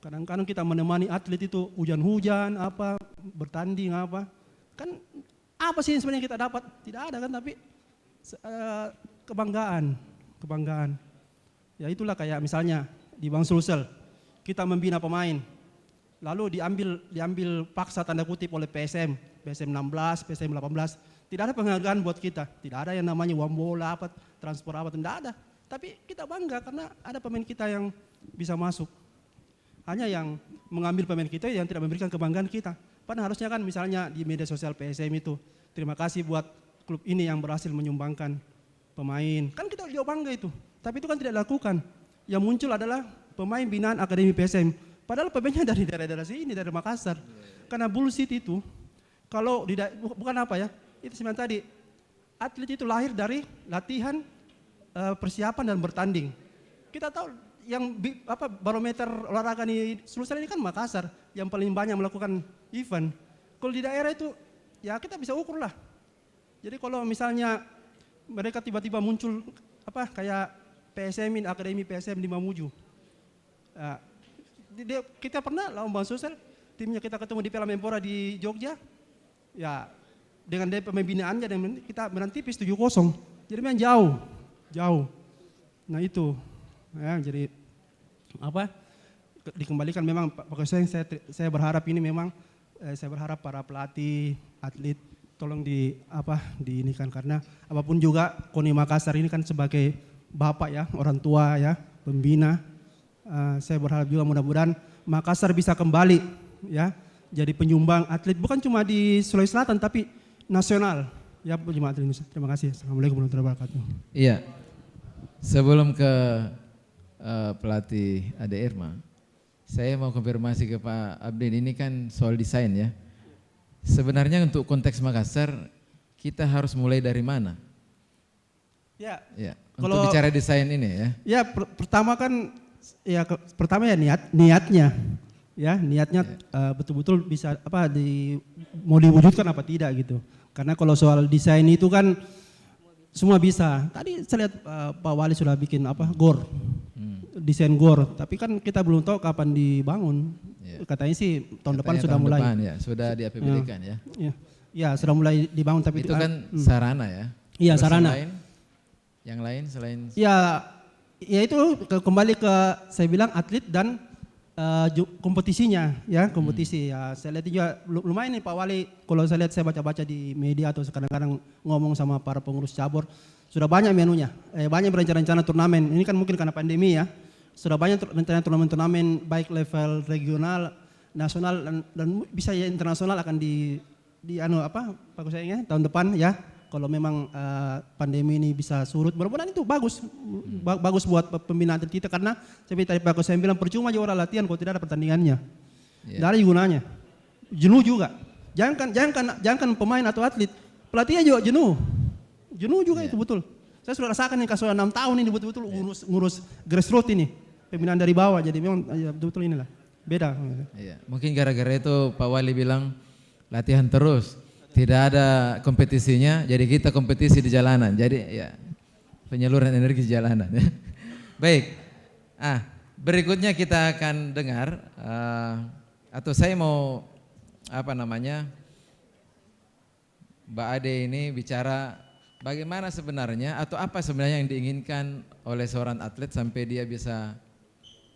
Kadang-kadang kita menemani atlet itu hujan-hujan, bertanding kan apa sih yang sebenarnya kita dapat? Tidak ada kan, tapi kebanggaan. Ya itulah kayak misalnya di Bang Sulsel, kita membina pemain, lalu diambil paksa tanda kutip oleh PSM 16, PSM 18. Tidak ada penghargaan buat kita, tidak ada yang namanya uang bola, transfer tidak ada. Tapi kita bangga karena ada pemain kita yang bisa masuk. Hanya yang mengambil pemain kita yang tidak memberikan kebanggaan kita. Padahal harusnya kan misalnya di media sosial PSM itu, terima kasih buat klub ini yang berhasil menyumbangkan pemain. Kan kita juga bangga itu, tapi itu kan tidak dilakukan. Yang muncul adalah pemain binaan Akademi PSM. Padahal pemainnya dari daerah-daerah sini, dari Makassar. Karena bullshit itu, kalau bukan itu sebenarnya tadi, atlet itu lahir dari latihan, persiapan dan bertanding. Kita tahu yang barometer olahraga di Sulsel ini kan Makassar yang paling banyak melakukan event. Kalau di daerah itu ya kita bisa ukur lah. Jadi kalau misalnya mereka tiba-tiba muncul kayak PSM ini, Akademi PSM di Mamuju. Kita pernah lawan Bang Sulsel, timnya kita ketemu di Piala Menpora di Jogja. Ya dengan pembinaannya dan kita menang tipis 7-0. Jadi memang jauh. Nah itu. Ya, jadi dikembalikan memang Pak Presiden, saya berharap ini memang saya berharap para pelatih, atlet tolong diinikan karena apapun juga KONI Makassar ini kan sebagai bapak ya, orang tua ya, pembina. Saya berharap juga mudah-mudahan Makassar bisa kembali ya jadi penyumbang atlet bukan cuma di Sulawesi Selatan tapi nasional. Ya, jemaat Indonesia. Terima kasih. Assalamualaikum warahmatullahi wabarakatuh. Iya. Sebelum ke pelatih Ade Irma, saya mau konfirmasi ke Pak Abdin, ini kan soal desain ya. Sebenarnya untuk konteks Makassar, kita harus mulai dari mana? Ya. Untuk bicara desain ini ya. Ya, pertama kan pertama niatnya. Ya, niatnya betul-betul bisa mau diwujudkan apa tidak gitu. Karena kalau soal desain itu kan semua bisa. Tadi saya lihat Pak Wali sudah bikin GOR. Desain GOR, tapi kan kita belum tahu kapan dibangun. Ya. Katanya sih tahun depan sudah mulai. Ya, sudah di-APBD-kan ya. Ya, sudah mulai dibangun tapi itu kan sarana ya. Iya, sarana. Yang lain selain ya itu kembali ke saya bilang atlet dan kompetisinya ya, kompetisi. Ya, saya lihat juga lumayan nih Pak Wali, kalau saya lihat saya baca-baca di media atau kadang-kadang ngomong sama para pengurus cabur, sudah banyak menunya, banyak rencana-rencana turnamen. Ini kan mungkin karena pandemi ya. Sudah banyak rencana turnamen baik level regional, nasional dan bisa ya internasional akan Pak Kusayangnya tahun depan ya. Kalau memang pandemi ini bisa surut, mudah-mudahan itu bagus buat pembinaan atlet kita karena seperti tadi Pak Kusayang bilang percuma aja orang latihan kalau tidak ada pertandingannya. Tidak ada gunanya. Jenuh juga. Jangan pemain atau atlet, pelatihnya juga jenuh. Jenuh juga itu betul. Saya sudah rasakan nih kasus 6 tahun ini betul-betul ngurus grassroots ini. Pembinaan dari bawah, jadi memang betul-betul inilah. Beda. Iya. Mungkin gara-gara itu Pak Wali bilang latihan terus. Tidak ada kompetisinya, jadi kita kompetisi di jalanan. Jadi ya penyaluran energi di jalanan. Baik, berikutnya kita akan dengar atau saya mau Mbak Ade ini bicara bagaimana sebenarnya atau apa sebenarnya yang diinginkan oleh seorang atlet sampai dia bisa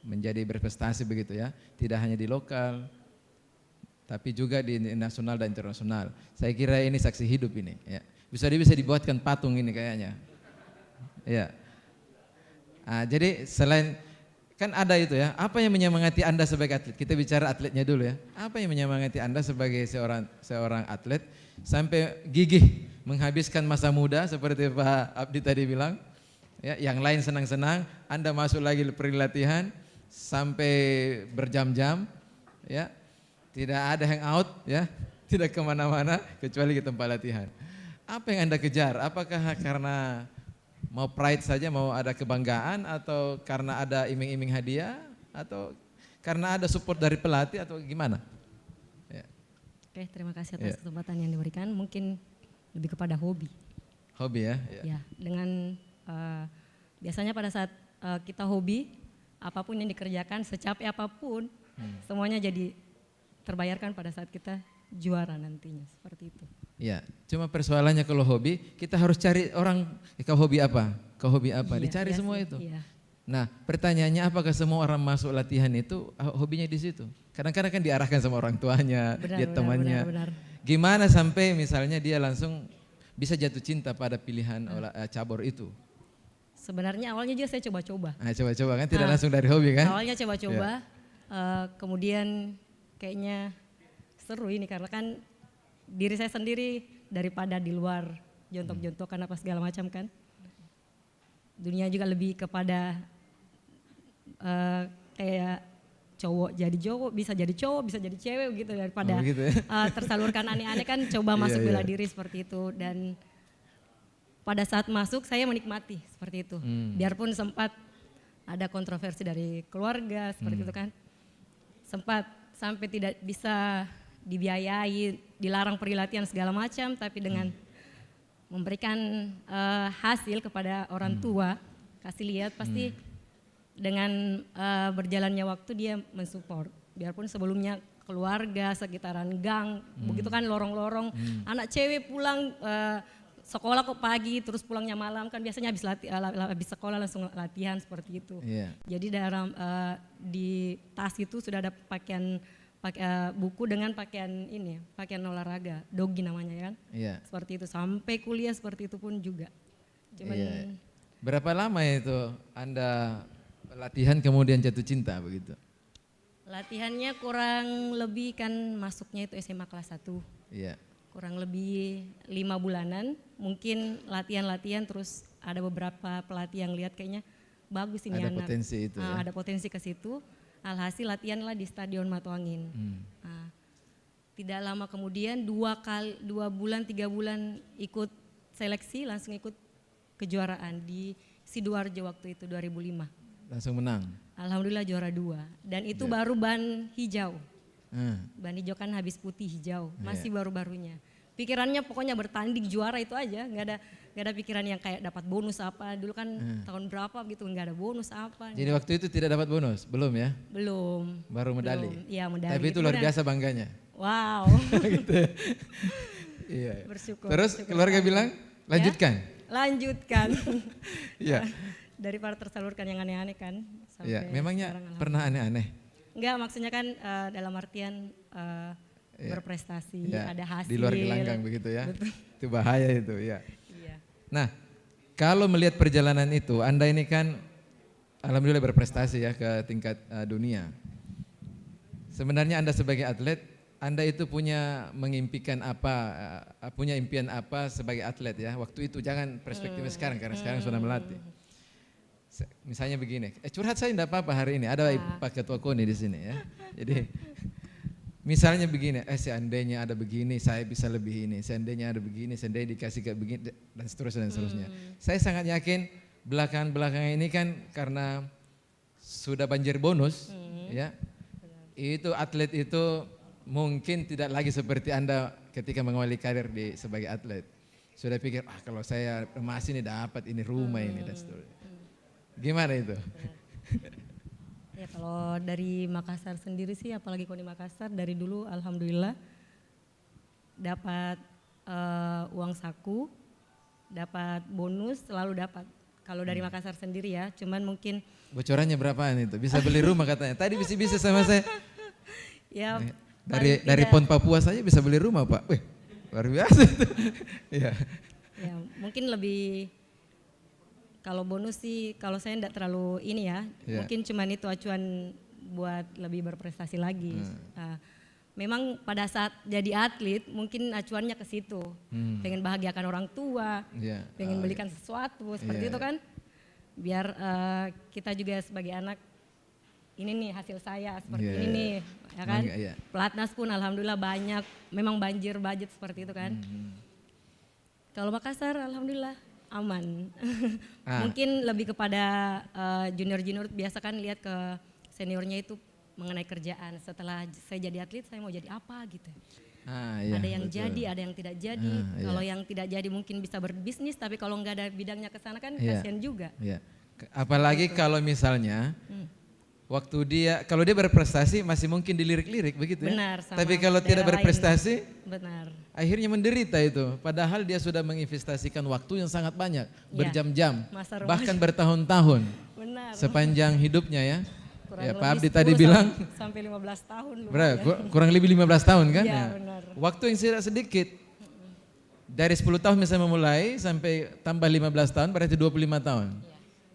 menjadi berprestasi begitu ya, tidak hanya di lokal tapi juga di nasional dan internasional. Saya kira ini saksi hidup ini ya. Bisa dibuatkan patung ini kayaknya. Ya. Jadi selain kan ada itu ya, apa yang menyemangati Anda sebagai atlet? Kita bicara atletnya dulu ya. Apa yang menyemangati Anda sebagai seorang atlet sampai gigih menghabiskan masa muda seperti Pak Abdi tadi bilang? Ya, yang lain senang-senang, Anda masuk lagi latihan sampai berjam-jam, ya, tidak ada hangout, ya, tidak kemana-mana kecuali ke tempat latihan. Apa yang Anda kejar? Apakah karena mau pride saja, mau ada kebanggaan, atau karena ada iming-iming hadiah, atau karena ada support dari pelatih, atau gimana? Ya. Oke, terima kasih atas kesempatan yang diberikan. Mungkin lebih kepada hobi. Hobi ya? Ya, dengan biasanya pada saat kita hobi, apapun yang dikerjakan, secapek apapun, semuanya jadi terbayarkan pada saat kita juara nantinya, seperti itu. Ya, cuma persoalannya kalau hobi, kita harus cari orang, kau hobi apa? Kau hobi apa? Iya, Dicari iya semua sih, itu. iya. Nah, pertanyaannya apakah semua orang masuk latihan itu hobinya di situ? Kadang-kadang kan diarahkan sama orang tuanya, dia temannya. Benar. Gimana sampai misalnya dia langsung bisa jatuh cinta pada pilihan cabur itu? Sebenarnya awalnya juga saya coba-coba. Coba-coba kan, tidak langsung dari hobi kan? Awalnya coba-coba, kemudian kayaknya seru ini karena kan diri saya sendiri daripada di luar jontok-jontokan apa segala macam kan. Dunia juga lebih kepada kayak cowok jadi cowok, bisa jadi cowok, bisa jadi cewek gitu daripada gitu ya? tersalurkan aneh-aneh kan coba masuk bela diri seperti itu. Dan pada saat masuk saya menikmati seperti itu. Biarpun sempat ada kontroversi dari keluarga seperti itu kan. Sempat sampai tidak bisa dibiayai, dilarang pergi latihan segala macam, tapi dengan memberikan hasil kepada orang tua, kasih lihat pasti dengan berjalannya waktu dia mensupport. Biarpun sebelumnya keluarga, sekitaran gang, begitu kan lorong-lorong, anak cewek pulang sekolah kok pagi terus pulangnya malam kan biasanya habis sekolah langsung latihan seperti itu. Yeah. Jadi dalam di tas itu sudah ada pakaian buku dengan pakaian ini, pakaian olahraga, dogi namanya ya kan. Yeah. Seperti itu sampai kuliah seperti itu pun juga. Cuman berapa lama itu Anda latihan kemudian jatuh cinta begitu? Latihannya kurang lebih kan masuknya itu SMA kelas 1. Iya. Kurang lebih 5 bulanan, mungkin latihan-latihan terus ada beberapa pelatih yang lihat kayaknya bagus ini ada anak. Ada potensi itu ya? Ada potensi ke situ, alhasil latihanlah di Stadion Matuangin. Tidak lama kemudian 2 bulan, 3 bulan ikut seleksi, langsung ikut kejuaraan di Sidoarjo waktu itu 2005. Langsung menang? Alhamdulillah juara 2, dan itu baru ban hijau. Ban hijau kan habis putih hijau, masih baru-barunya. Pikirannya pokoknya bertanding juara itu aja, nggak ada pikiran yang kayak dapat bonus apa. Dulu kan tahun berapa gitu nggak ada bonus apa. Jadi waktu itu tidak dapat bonus, belum ya? Belum. Baru medali. Iya medali. Tapi itu luar biasa bangganya. Wow. Gitu. Iya. Bersyukur. Terus bersyukur keluarga bilang lanjutkan. Ya? Lanjutkan. Iya. Daripada tersalurkan yang aneh-aneh kan. Iya. Memangnya pernah aneh-aneh? Enggak, maksudnya kan dalam artian berprestasi, ada hasil. Di luar gelanggang begitu ya. Betul. Itu bahaya itu ya. Iya. Nah, kalau melihat perjalanan itu, Anda ini kan alhamdulillah berprestasi ya ke tingkat dunia. Sebenarnya Anda sebagai atlet, Anda itu punya mengimpikan apa, punya impian apa sebagai atlet ya. Waktu itu jangan perspektifnya sekarang, karena sekarang sudah melatih. Misalnya begini, curhat saya enggak apa-apa hari ini, ada Pak Ketua KONI di sini ya. Jadi misalnya begini, seandainya ada begini, saya bisa lebih ini, seandainya ada begini, seandainya dikasih kayak begini, dan seterusnya dan seterusnya. Saya sangat yakin belakangan ini kan karena sudah banjir bonus, ya, itu atlet itu mungkin tidak lagi seperti Anda ketika mengawali karir sebagai atlet? Sudah pikir, kalau saya emas ini dapat ini rumah ini dan seterusnya. Gimana itu? Ya kalau dari Makassar sendiri sih, apalagi kalau di Makassar dari dulu alhamdulillah dapat uang saku, dapat bonus, selalu dapat. Kalau dari Makassar sendiri ya, cuman mungkin Bocorannya berapaan itu? Bisa beli rumah katanya. Tadi bisa sama saya. ya Dari PON Papua saja bisa beli rumah, Pak. Wih, luar biasa itu. Iya. ya mungkin lebih kalau bonus sih, kalau saya enggak terlalu ini ya, Iya. mungkin cuman itu acuan buat lebih berprestasi lagi. Memang pada saat jadi atlet mungkin acuannya ke situ, pengen bahagiakan orang tua, Iya. pengen belikan sesuatu seperti Iya. itu kan, biar kita juga sebagai anak ini nih hasil saya seperti Iya. ini nih, ya kan. Iya. Pelatnas pun alhamdulillah banyak, memang banjir budget seperti itu kan. Kalau Makassar alhamdulillah aman. Mungkin lebih kepada junior-junior, biasa kan lihat ke seniornya itu mengenai kerjaan. Setelah saya jadi atlet saya mau jadi apa gitu. Iya, Ada yang betul. jadi, ada yang tidak jadi. Iya. Kalau yang tidak jadi mungkin bisa berbisnis, tapi kalau nggak ada bidangnya ke sana kan Iya. kasihan juga. Iya. Apalagi kalau misalnya kalau dia berprestasi masih mungkin dilirik-lirik begitu ya. Benar, sama Tapi kalau tidak daerah lain. berprestasi Benar. akhirnya menderita itu. Padahal dia sudah menginvestasikan waktu yang sangat banyak, berjam-jam, Masa bahkan bertahun-tahun Benar. sepanjang hidupnya ya. Kurang Ya, lebih Pak Abdi 10 tadi bilang sampai 15 tahun. berapa? lumayan. Kurang lebih 15 tahun kan? Iya, Ya. benar. Waktu yang tidak sedikit. Dari 10 tahun misalnya memulai sampai tambah 15 tahun berarti 25 tahun.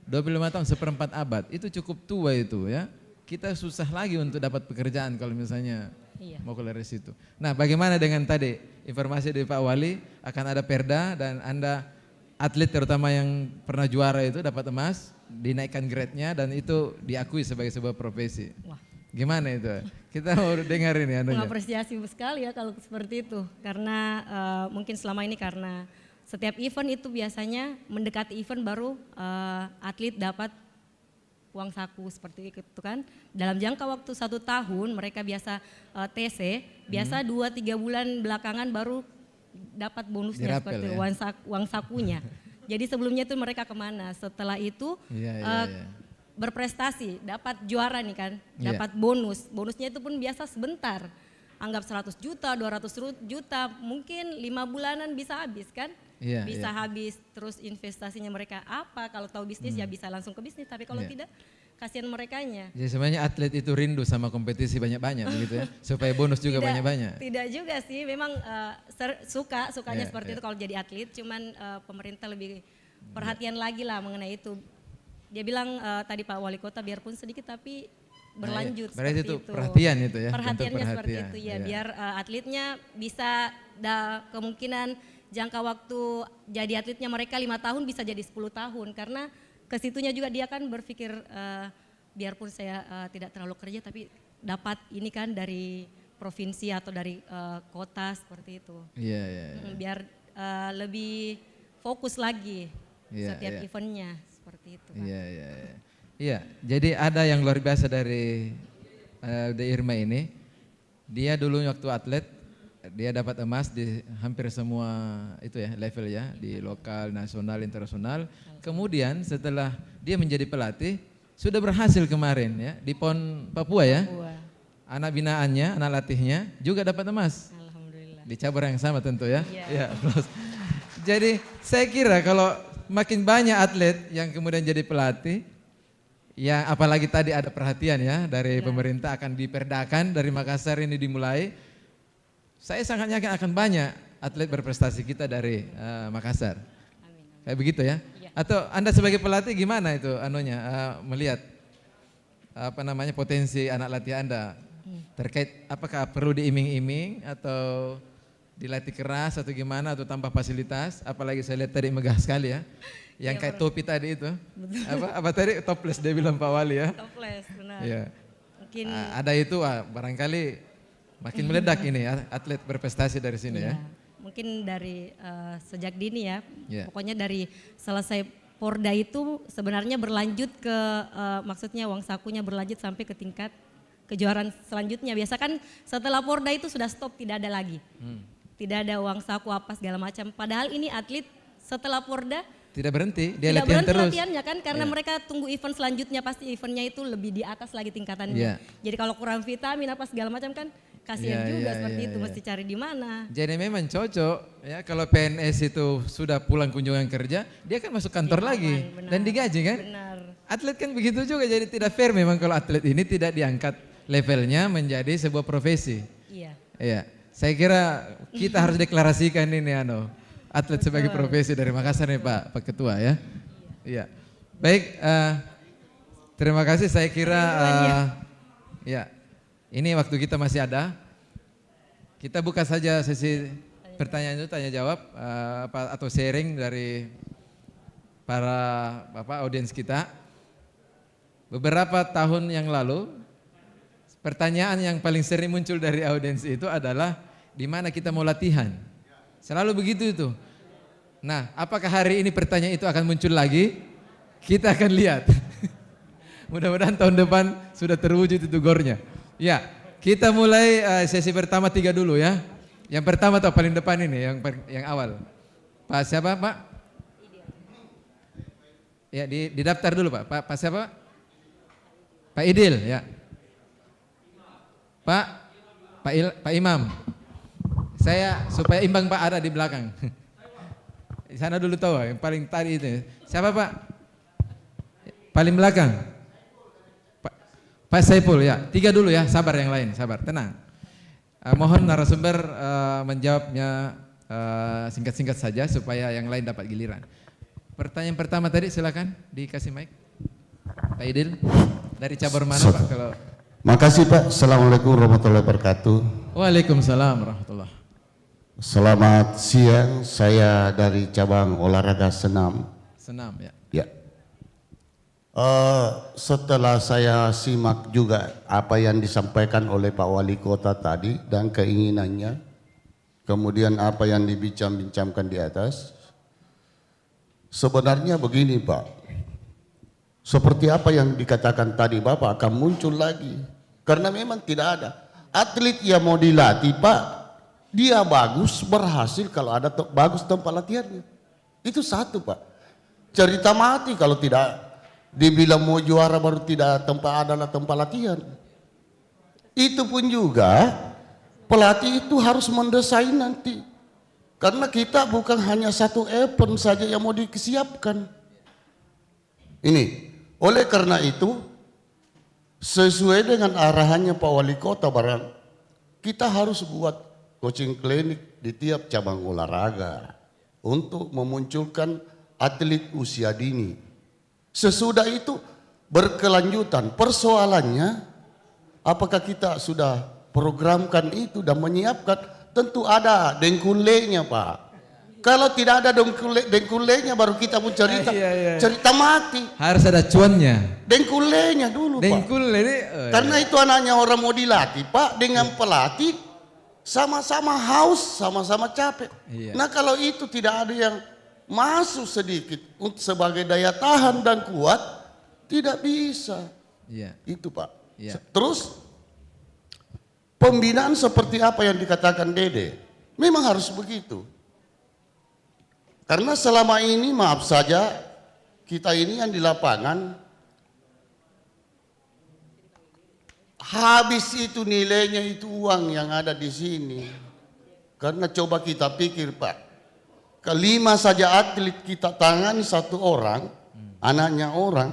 25 tahun, seperempat abad. Itu cukup tua itu ya. Kita susah lagi untuk dapat pekerjaan kalau misalnya Iya. mau keluar dari situ. Nah, bagaimana dengan tadi informasi dari Pak Wali akan ada perda dan Anda atlet terutama yang pernah juara itu dapat emas, dinaikkan grade-nya dan itu diakui sebagai sebuah profesi. Wah. Gimana itu? Kita mau dengar ini anunya. Mengapresiasi sekali ya kalau seperti itu. Karena mungkin selama ini karena setiap event itu biasanya mendekati event baru atlet dapat uang saku seperti itu kan. Dalam jangka waktu 1 tahun mereka biasa TC, biasa 2-3 bulan belakangan baru dapat bonusnya Dirapel seperti ya? uang sakunya. Jadi sebelumnya itu mereka kemana? Setelah itu Iya. berprestasi, dapat juara nih kan, Iya. dapat bonus. Bonusnya itu pun biasa sebentar. Anggap 100 juta, 200 juta, mungkin 5 bulanan bisa habis kan. Iya, Bisa iya. habis, terus investasinya mereka apa, kalau tahu bisnis ya bisa langsung ke bisnis, tapi kalau Iya. tidak kasihan merekanya. Jadi sebenarnya atlet itu rindu sama kompetisi banyak-banyak begitu ya, supaya bonus juga banyak-banyak. Tidak juga sih, memang sukanya Iya, seperti iya. itu kalau jadi atlet, cuman pemerintah lebih perhatian lagi lah mengenai itu. Dia bilang tadi Pak Wali Kota biarpun sedikit tapi berlanjut Berarti seperti itu itu. perhatian itu ya, bentuk Perhatiannya seperti perhatian, itu ya, iya. biar atletnya bisa kemungkinan jangka waktu jadi atletnya mereka 5 tahun bisa jadi 10 tahun karena kesitunya juga dia kan berpikir biarpun saya tidak terlalu kerja tapi dapat ini kan dari provinsi atau dari kota seperti itu. Iya. Biar lebih fokus lagi Iya, setiap iya. eventnya seperti itu. Pak. Iya. Iya, jadi ada yang luar biasa dari De Irma ini. Dia dulu waktu atlet, dia dapat emas di hampir semua itu ya level ya, di lokal, nasional, internasional. Kemudian setelah dia menjadi pelatih, sudah berhasil kemarin ya di PON Papua ya. Wah, Anak binaannya, anak latihnya juga dapat emas. alhamdulillah. Di cabur yang sama tentu ya. Iya. Ya, plus. Jadi saya kira kalau makin banyak atlet yang kemudian jadi pelatih, ya apalagi tadi ada perhatian ya dari pemerintah akan diperdakan dari Makassar ini dimulai. Saya sangat yakin akan banyak atlet berprestasi kita dari Makassar. Amin. Kayak begitu ya? Iya. Atau Anda sebagai pelatih gimana itu anunya melihat potensi anak latih Anda terkait apakah perlu diiming-iming atau dilatih keras atau gimana atau tambah fasilitas, apalagi saya lihat tadi megah sekali ya. Yang kayak topi tadi itu. Apa tadi toples dia bilang Pak Wali ya. Toples, benar. Iya. Mungkin Ada itu barangkali makin meledak ini ya atlet berprestasi dari sini ya. iya, mungkin dari sejak dini ya. Iya. Pokoknya dari selesai Porda itu sebenarnya berlanjut ke maksudnya uang sakunya berlanjut sampai ke tingkat kejuaraan selanjutnya. Biasa kan setelah Porda itu sudah stop, tidak ada lagi. tidak ada uang saku apa segala macam. Padahal ini atlet setelah Porda Tidak berhenti, dia tidak latihan berhenti terus. latihannya kan, karena Iya. mereka tunggu event selanjutnya, pasti eventnya itu lebih di atas lagi tingkatannya. Iya. Jadi kalau kurang vitamin apa segala macam kan kasihan Iya, juga iya, seperti iya, itu, iya. mesti cari di mana. Jadi memang cocok ya kalau PNS itu sudah pulang kunjungan kerja, dia kan masuk kantor Dia lagi aman, benar. dan digaji kan. Benar. Atlet kan begitu juga, jadi tidak fair memang kalau atlet ini tidak diangkat levelnya menjadi sebuah profesi. Iya. Iya, saya kira kita harus deklarasikan ini atlet sebagai profesi dari Makassar nih Pak Ketua ya. Iya. Baik, terima kasih, saya kira ya ini waktu kita masih ada. Kita buka saja sesi pertanyaan itu tanya jawab atau sharing dari para Bapak audiens kita. Beberapa tahun yang lalu pertanyaan yang paling sering muncul dari audiens itu adalah di mana kita mau latihan. Selalu begitu itu. Nah, apakah hari ini pertanyaan itu akan muncul lagi? Kita akan lihat. Mudah-mudahan tahun depan sudah terwujud itu gornya. Ya, kita mulai sesi pertama 3 dulu ya. Yang pertama atau paling depan ini, yang awal. Pak siapa Pak? Ya, didaftar dulu Pak. Pak siapa? Pak Idil ya. Pak Imam. Saya supaya imbang Pak ada di belakang. Di sana dulu tahu yang paling tadi itu. Siapa Pak? Paling belakang. Pak Saiful ya. 3 dulu ya, sabar yang lain, sabar, tenang. Mohon narasumber menjawabnya singkat-singkat saja supaya yang lain dapat giliran. Pertanyaan pertama tadi silakan dikasih mic. Pak Idil dari cabur mana Pak kalau? Makasih Pak. Assalamualaikum warahmatullahi wabarakatuh. Waalaikumsalam warahmatullahi. Selamat siang, saya dari cabang olahraga senam. Senam ya. Ya. Setelah saya simak juga apa yang disampaikan oleh Pak Wali Kota tadi dan keinginannya, kemudian apa yang dibincang-bincangkan di atas, sebenarnya begini Pak, seperti apa yang dikatakan tadi Bapak akan muncul lagi, karena memang tidak ada atlet yang mau dilatih Pak. Dia bagus, berhasil kalau ada bagus tempat latihannya. Itu satu Pak. Cerita mati kalau tidak dibilang mau juara baru tidak adalah tempat latihan. Itu pun juga pelatih itu harus mendesain nanti. Karena kita bukan hanya satu event saja yang mau disiapkan. Ini, oleh karena itu sesuai dengan arahannya Pak Wali Kota barang, kita harus buat coaching klinik di tiap cabang olahraga untuk memunculkan atlet usia dini. Sesudah itu berkelanjutan. Persoalannya apakah kita sudah programkan itu dan menyiapkan? Tentu ada dengkulenya Pak. Kalau tidak ada dengkulenya baru kita pun cerita cerita mati. Harus ada cuannya. Dengkulenya dulu Dengkul Pak. ini. Karena itu anaknya orang mau dilatih Pak dengan pelatih. Sama-sama haus, sama-sama capek. Iya. Nah kalau itu tidak ada yang masuk sedikit untuk sebagai daya tahan dan kuat, tidak bisa. Iya. Itu Pak. Iya. Terus pembinaan seperti apa yang dikatakan Dede, memang harus begitu. Karena selama ini maaf saja kita ini yang di lapangan habis itu nilainya itu uang yang ada di sini. Karena coba kita pikir Pak, kelima saja atlet kita tangani satu orang, anaknya orang,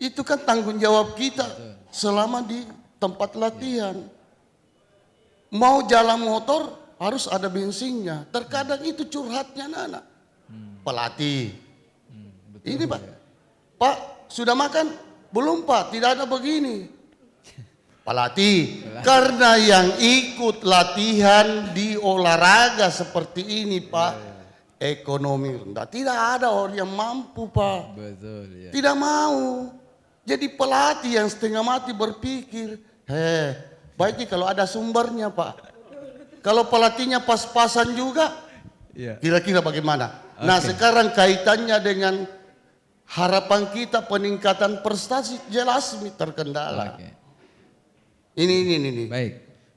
itu kan tanggung jawab kita selama di tempat latihan. Mau jalan motor harus ada bensinnya. Terkadang itu curhatnya anak. Pelatih. Ini Pak, Pak sudah makan? Belum Pak, tidak ada begini. Pelatih, karena yang ikut latihan di olahraga seperti ini Pak, ekonomi rendah. Tidak ada orang yang mampu Pak. Betul ya. Tidak mau. Jadi pelatih yang setengah mati berpikir, baiknya kalau ada sumbernya Pak. Kalau pelatihnya pas-pasan juga, kira-kira bagaimana? Nah sekarang kaitannya dengan harapan kita peningkatan prestasi jelas terkendala. Oke. Ini. Baik.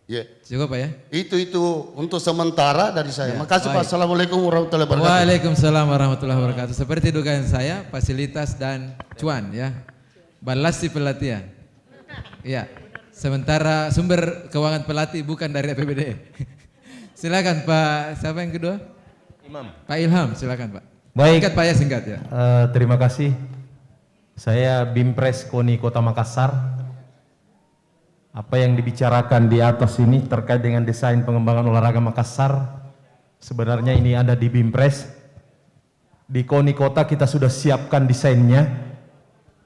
Ya. Cukup Pak ya? Itu untuk sementara dari saya. Ya, Makasih Pak. baik. Assalamualaikum warahmatullahi wabarakatuh. Waalaikumsalam warahmatullahi wabarakatuh. Seperti dugaan saya, fasilitas dan cuan ya. Balas si pelatihan. Iya. Sementara sumber keuangan pelatih bukan dari APBD. Silakan Pak. Siapa yang kedua? Imam. Pak Ilham, silakan Pak. Baik. Singkat Pak ya, singkat ya. Terima kasih. Saya Bimpres KONI Kota Makassar. Apa yang dibicarakan di atas ini terkait dengan desain pengembangan olahraga Makassar, sebenarnya ini ada di Bimpres. Di KONI Kota kita sudah siapkan desainnya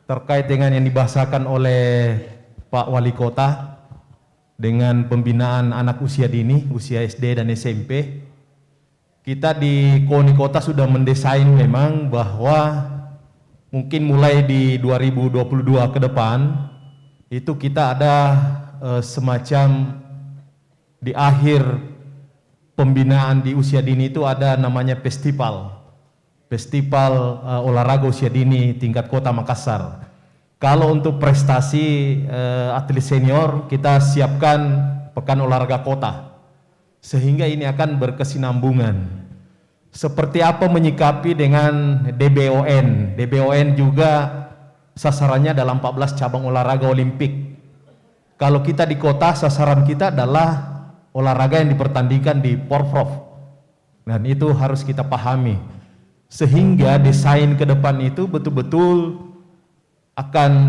terkait dengan yang dibahasakan oleh Pak Wali Kota dengan pembinaan anak usia dini, usia SD dan SMP. Kita di KONI Kota sudah mendesain memang bahwa mungkin mulai di 2022 ke depan itu kita ada semacam di akhir pembinaan di usia dini itu ada namanya festival olahraga usia dini tingkat Kota Makassar. Kalau untuk prestasi atlet senior kita siapkan pekan olahraga kota, sehingga ini akan berkesinambungan. Seperti apa menyikapi dengan DBON? DBON juga sasarannya dalam 14 cabang olahraga olimpik. Kalau kita di kota, sasaran kita adalah olahraga yang dipertandingkan di Porprov. Dan itu harus kita pahami. Sehingga desain ke depan itu betul-betul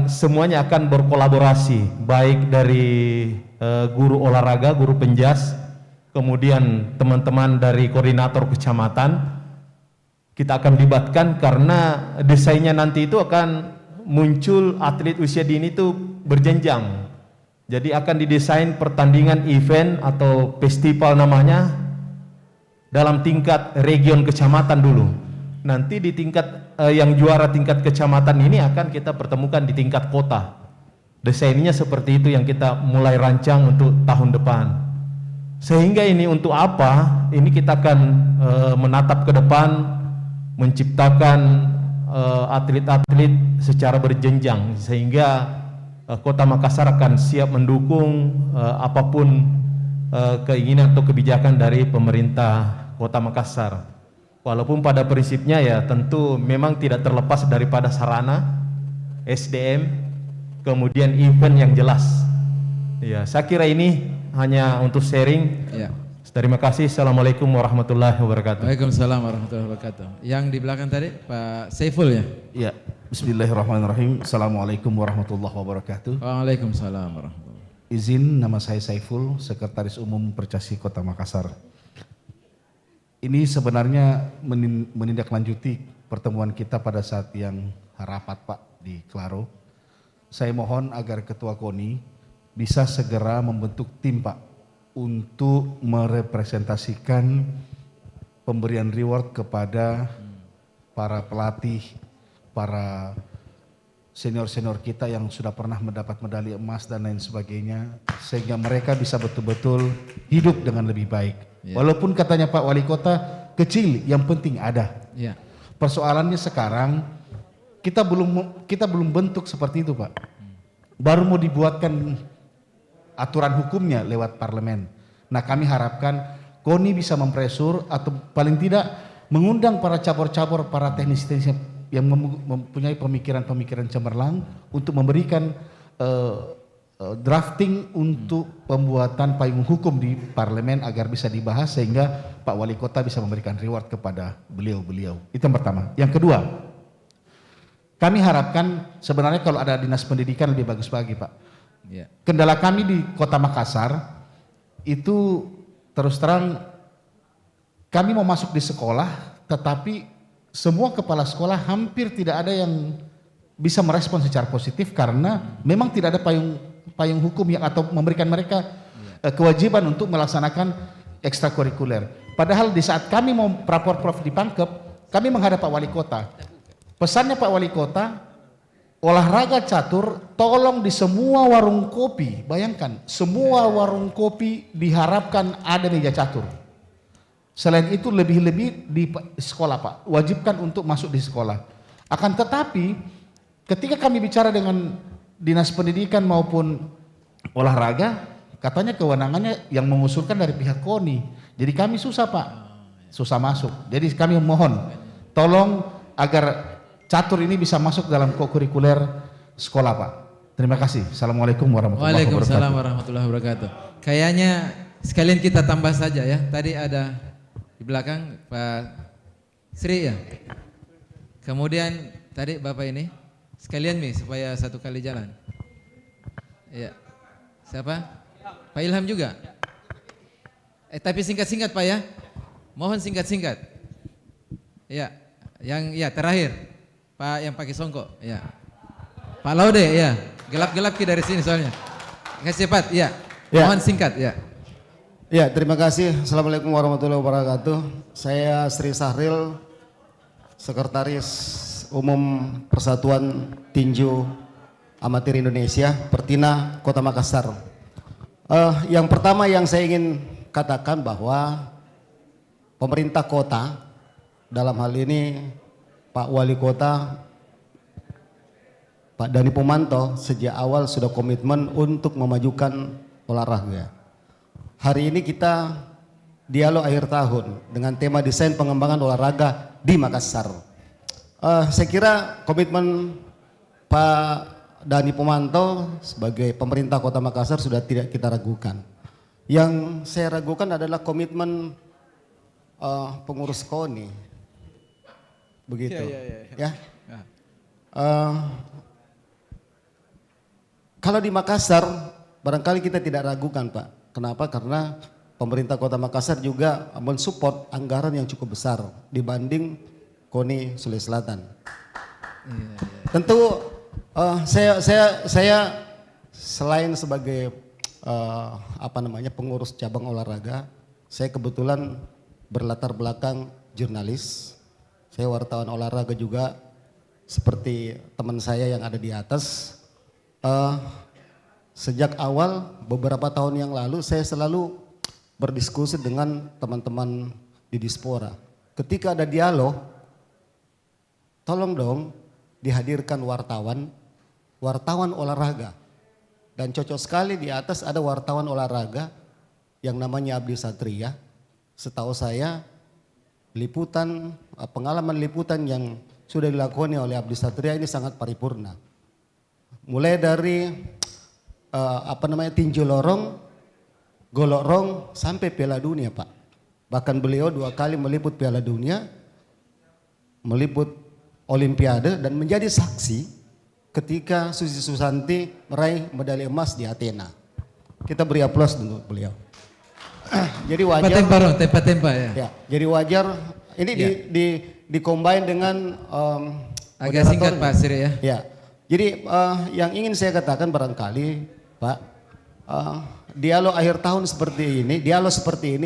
semuanya akan berkolaborasi, baik dari guru olahraga, guru penjas, kemudian teman-teman dari koordinator kecamatan. Kita akan libatkan karena desainnya nanti itu akan muncul atlet usia dini itu berjenjang. Jadi akan didesain pertandingan event atau festival namanya dalam tingkat region kecamatan dulu. Nanti di tingkat yang juara tingkat kecamatan ini akan kita pertemukan di tingkat kota. Desainnya seperti itu yang kita mulai rancang untuk tahun depan. Sehingga ini untuk apa? Ini kita akan menatap ke depan, menciptakan atlet-atlet secara berjenjang sehingga Kota Makassar akan siap mendukung apapun keinginan atau kebijakan dari pemerintah Kota Makassar. Walaupun pada prinsipnya ya tentu memang tidak terlepas daripada sarana, SDM, kemudian event yang jelas. Ya, saya kira ini hanya untuk sharing. Ya. Terima kasih. Assalamualaikum warahmatullahi wabarakatuh. Waalaikumsalam warahmatullahi wabarakatuh. Yang di belakang tadi Pak Saiful ya? Ya, bismillahirrahmanirrahim. Assalamualaikum warahmatullahi wabarakatuh. Waalaikumsalam warahmatullahi wabarakatuh. Izin, nama saya Saiful, Sekretaris Umum Percasi Kota Makassar. Ini sebenarnya menindaklanjuti pertemuan kita pada saat yang rapat Pak di Klaro. Saya mohon agar Ketua KONI bisa segera membentuk tim Pak untuk merepresentasikan pemberian reward kepada para pelatih, para senior-senior kita yang sudah pernah mendapat medali emas dan lain sebagainya, sehingga mereka bisa betul-betul hidup dengan lebih baik. Ya. Walaupun katanya Pak Wali Kota kecil, yang penting ada. Ya. Persoalannya sekarang kita belum bentuk seperti itu Pak. Baru mau dibuatkan aturan hukumnya lewat parlemen. Nah kami harapkan KONI bisa mempresur atau paling tidak mengundang para cabur-cabur, para teknisi-teknisi yang mempunyai pemikiran-pemikiran cemerlang untuk memberikan drafting untuk pembuatan payung hukum di parlemen agar bisa dibahas sehingga Pak Wali Kota bisa memberikan reward kepada beliau-beliau. Itu yang pertama. Yang kedua, kami harapkan sebenarnya kalau ada dinas pendidikan lebih bagus lagi Pak. Ya. Kendala kami di Kota Makassar itu terus terang kami mau masuk di sekolah tetapi semua kepala sekolah hampir tidak ada yang bisa merespon secara positif karena memang tidak ada payung hukum yang atau memberikan mereka kewajiban untuk melaksanakan ekstrakurikuler. Padahal di saat kami mau Prapor-Prof dipangkep, kami menghadap Pak Wali Kota. Pesannya Pak Wali Kota, olahraga catur tolong di semua warung kopi, bayangkan semua warung kopi diharapkan ada meja catur. Selain itu lebih-lebih di sekolah Pak, wajibkan untuk masuk di sekolah. Akan tetapi ketika kami bicara dengan dinas pendidikan maupun olahraga, katanya kewenangannya yang mengusulkan dari pihak KONI. Jadi kami susah Pak, susah masuk. Jadi kami mohon, tolong agar catur ini bisa masuk dalam kurikuler sekolah Pak. Terima kasih. Assalamualaikum warahmatullahi wabarakatuh. Waalaikumsalam warahmatullahi wabarakatuh. Kayaknya sekalian kita tambah saja ya. Tadi ada di belakang Pak Sri ya. Kemudian tadi Bapak ini sekalian nih supaya satu kali jalan. Iya. Siapa? Pak Ilham juga. Tapi singkat-singkat Pak ya. Mohon singkat-singkat. Ya. Yang ya terakhir Pak yang pakai songkok. Ya. Pak Laude ya. Gelap-gelap dari sini soalnya. Kasih cepat ya. Mohon singkat ya. Ya, terima kasih. Assalamualaikum warahmatullahi wabarakatuh. Saya Sri Sahril, Sekretaris Umum Persatuan Tinju Amatir Indonesia, Pertina Kota Makassar. Yang pertama yang saya ingin katakan bahwa pemerintah kota, dalam hal ini Pak Wali Kota, Pak Dhani Pomanto, sejak awal sudah komitmen untuk memajukan olahraga. Hari ini kita dialog akhir tahun dengan tema desain pengembangan olahraga di Makassar. Saya kira komitmen Pak Dhani Pomanto sebagai pemerintah Kota Makassar sudah tidak kita ragukan. Yang saya ragukan adalah komitmen pengurus KONI, begitu. Ya. Kalau di Makassar barangkali kita tidak ragukan Pak. Kenapa? Karena pemerintah Kota Makassar juga mensupport anggaran yang cukup besar dibanding KONI Sulawesi Selatan. Tentu saya selain sebagai pengurus cabang olahraga, saya kebetulan berlatar belakang jurnalis. Saya wartawan olahraga juga seperti teman saya yang ada di atas. Sejak awal beberapa tahun yang lalu saya selalu berdiskusi dengan teman-teman di Dispora. Ketika ada dialog, tolong dong dihadirkan wartawan olahraga. Dan cocok sekali di atas ada wartawan olahraga yang namanya Abdi Satria. Setahu saya pengalaman liputan yang sudah dilakukan oleh Abdi Satria ini sangat paripurna. Mulai dari tinju lorong, golorong sampai Piala Dunia Pak. Bahkan beliau 2 kali meliput Piala Dunia, meliput Olimpiade dan menjadi saksi ketika Susi Susanti meraih medali emas di Athena. Kita beri aplaus untuk beliau. Jadi wajar. Tempa ya. Ya, jadi wajar ini dikombin dengan agak singkat Pak Sri ya. Ya. Jadi yang ingin saya katakan barangkali Pak, dialog akhir tahun seperti ini,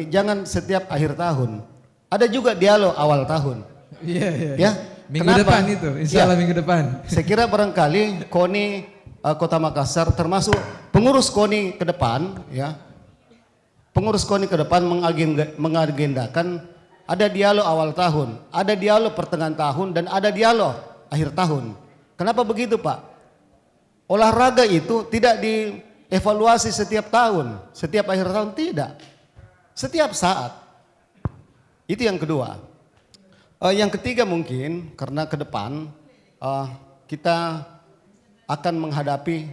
jangan setiap akhir tahun. Ada juga dialog awal tahun. Iya. Ya. Minggu depan itu, insya Allah minggu depan. Saya kira barangkali KONI Kota Makassar termasuk pengurus KONI ke depan, ya. Pengurus KONI ke depan mengagendakan ada dialog awal tahun, ada dialog pertengahan tahun, dan ada dialog akhir tahun. Kenapa begitu Pak? Olahraga itu tidak dievaluasi setiap tahun, setiap akhir tahun, tidak. Setiap saat. Itu yang kedua. Yang ketiga mungkin karena ke depan kita akan menghadapi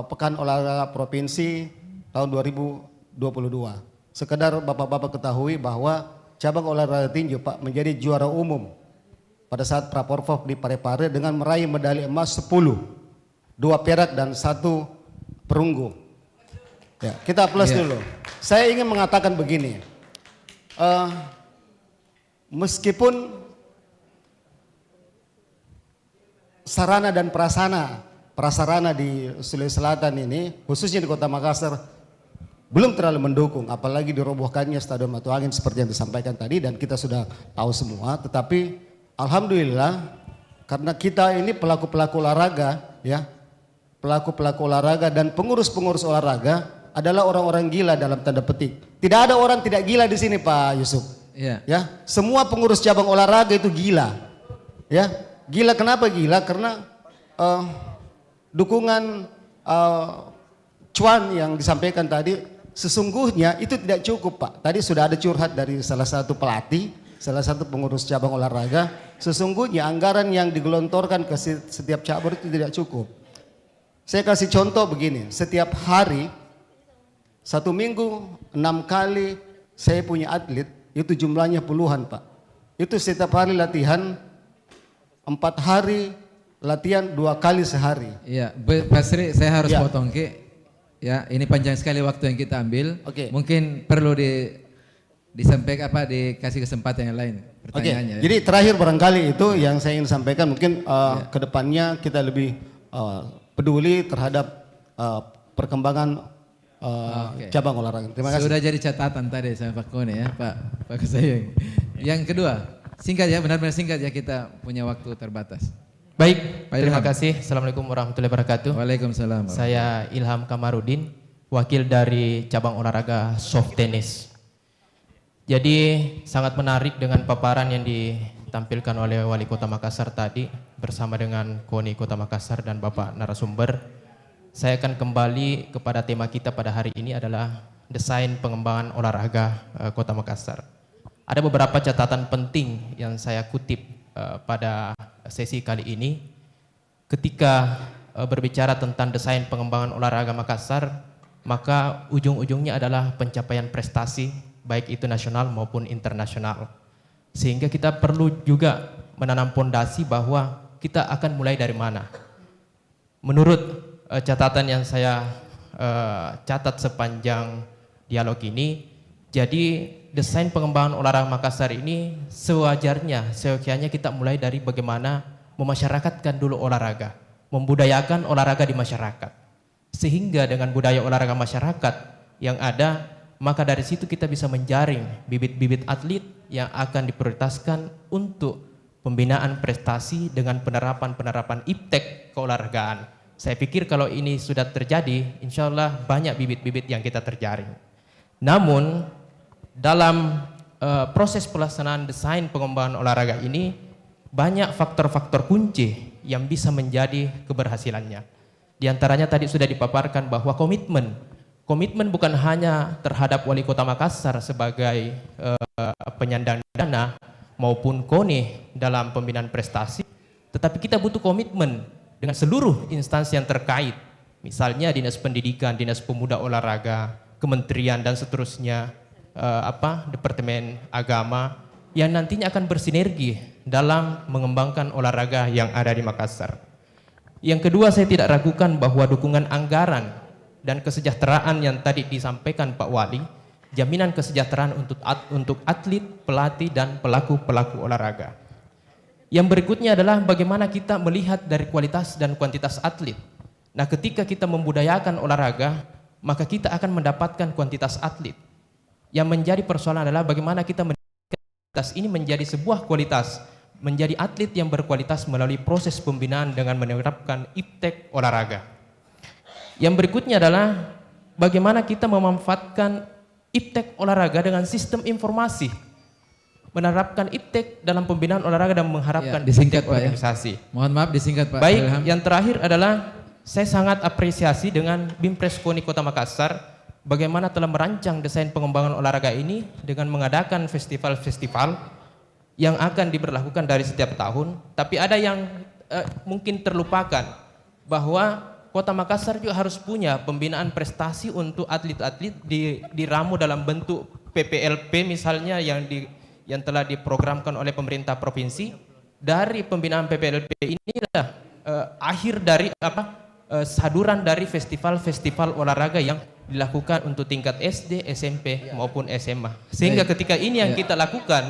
Pekan Olahraga Provinsi tahun 2022. Sekedar Bapak-Bapak ketahui bahwa cabang olahraga tinju Pak menjadi juara umum pada saat Praporvok di Parepare dengan meraih medali emas 10, 2 perak dan 1 perunggu. Ya, kita aplaus dulu. Saya ingin mengatakan begini, meskipun sarana dan prasarana di Sulawesi Selatan ini, khususnya di Kota Makassar, belum terlalu mendukung, apalagi dirobohkannya Stadion Batu Angin seperti yang disampaikan tadi dan kita sudah tahu semua. Tetapi alhamdulillah karena kita ini pelaku-pelaku olahraga, ya, pelaku-pelaku olahraga dan pengurus-pengurus olahraga adalah orang-orang gila dalam tanda petik. Tidak ada orang tidak gila di sini Pak Yusuf. Iya. Ya, semua pengurus cabang olahraga itu gila. Ya, gila kenapa gila? Karena dukungan cuan yang disampaikan tadi sesungguhnya itu tidak cukup Pak. Tadi sudah ada curhat dari salah satu pelatih, salah satu pengurus cabang olahraga. Sesungguhnya anggaran yang digelontorkan ke setiap cabang itu tidak cukup. Saya kasih contoh begini, setiap hari 1 minggu 6 kali saya punya atlet, itu jumlahnya puluhan Pak. Itu setiap hari latihan 4 hari latihan 2 kali sehari. Iya, Pak Sri, saya harus Ya. potong Ki. Ya, ini panjang sekali waktu yang kita ambil. Oke. Mungkin perlu disampaikan dikasih kesempatan yang lain Oke, pertanyaannya. jadi terakhir barangkali itu yang saya ingin sampaikan, mungkin kedepannya kita lebih peduli terhadap perkembangan Oke. cabang olahraga. Terima kasih. Sudah jadi catatan tadi sama Pak Kone ya, Pak Kusayong. Yang kedua, singkat ya, benar-benar singkat ya, kita punya waktu terbatas. Baik, Pak terima Ilham. kasih. Assalamualaikum warahmatullahi wabarakatuh. Waalaikumsalam. Saya Ilham Kamarudin, wakil dari cabang olahraga soft tennis. Jadi sangat menarik dengan paparan yang ditampilkan oleh Wali Kota Makassar tadi bersama dengan KONI Kota Makassar dan Bapak narasumber. Saya akan kembali kepada tema kita pada hari ini adalah desain pengembangan olahraga Kota Makassar. Ada beberapa catatan penting yang saya kutip pada sesi kali ini. Ketika berbicara tentang desain pengembangan olahraga Makassar, maka ujung-ujungnya adalah pencapaian prestasi baik itu nasional maupun internasional. Sehingga kita perlu juga menanam pondasi bahwa kita akan mulai dari mana. Menurut catatan yang saya catat sepanjang dialog ini, jadi desain pengembangan olahraga Makassar ini sewajarnya, seyogyanya kita mulai dari bagaimana memasyarakatkan dulu olahraga, membudayakan olahraga di masyarakat. Sehingga dengan budaya olahraga masyarakat yang ada, maka dari situ kita bisa menjaring bibit-bibit atlet yang akan diprioritaskan untuk pembinaan prestasi dengan penerapan IPTEK keolahragaan. Saya pikir kalau ini sudah terjadi, insya Allah banyak bibit-bibit yang kita terjaring. Namun, dalam proses pelaksanaan desain pengembangan olahraga ini, banyak faktor-faktor kunci yang bisa menjadi keberhasilannya. Di antaranya tadi sudah dipaparkan bahwa komitmen bukan hanya terhadap Wali Kota Makassar sebagai penyandang dana maupun KONI dalam pembinaan prestasi, tetapi kita butuh komitmen dengan seluruh instansi yang terkait, misalnya Dinas Pendidikan, Dinas Pemuda Olahraga, Kementerian dan seterusnya, Departemen Agama yang nantinya akan bersinergi dalam mengembangkan olahraga yang ada di Makassar. Yang kedua, saya tidak ragukan bahwa dukungan anggaran dan kesejahteraan yang tadi disampaikan Pak Wali, jaminan kesejahteraan untuk atlet, pelatih dan pelaku-pelaku olahraga. Yang berikutnya adalah bagaimana kita melihat dari kualitas dan kuantitas atlet. Nah, ketika kita membudayakan olahraga, maka kita akan mendapatkan kuantitas atlet. Yang menjadi persoalan adalah bagaimana kita menjadikan kualitas ini menjadi sebuah kualitas, menjadi atlet yang berkualitas melalui proses pembinaan dengan menerapkan IPTEK olahraga. Yang berikutnya adalah bagaimana kita memanfaatkan IPTEK olahraga dengan sistem informasi, menerapkan IPTEK dalam pembinaan olahraga dan mengharapkan disingkat, IPTEK Pak, ya. organisasi. Mohon maaf disingkat Pak Baik, Ilham. yang terakhir adalah saya sangat apresiasi dengan Bimpres KONI Kota Makassar bagaimana telah merancang desain pengembangan olahraga ini dengan mengadakan festival-festival yang akan diberlakukan dari setiap tahun. Tapi ada yang mungkin terlupakan bahwa Kota Makassar juga harus punya pembinaan prestasi untuk atlet-atlet diramu dalam bentuk PPLP misalnya yang telah diprogramkan oleh pemerintah provinsi. Dari pembinaan PPLP inilah akhir dari saduran dari festival-festival olahraga yang dilakukan untuk tingkat SD, SMP maupun SMA. Sehingga ketika ini yang kita lakukan,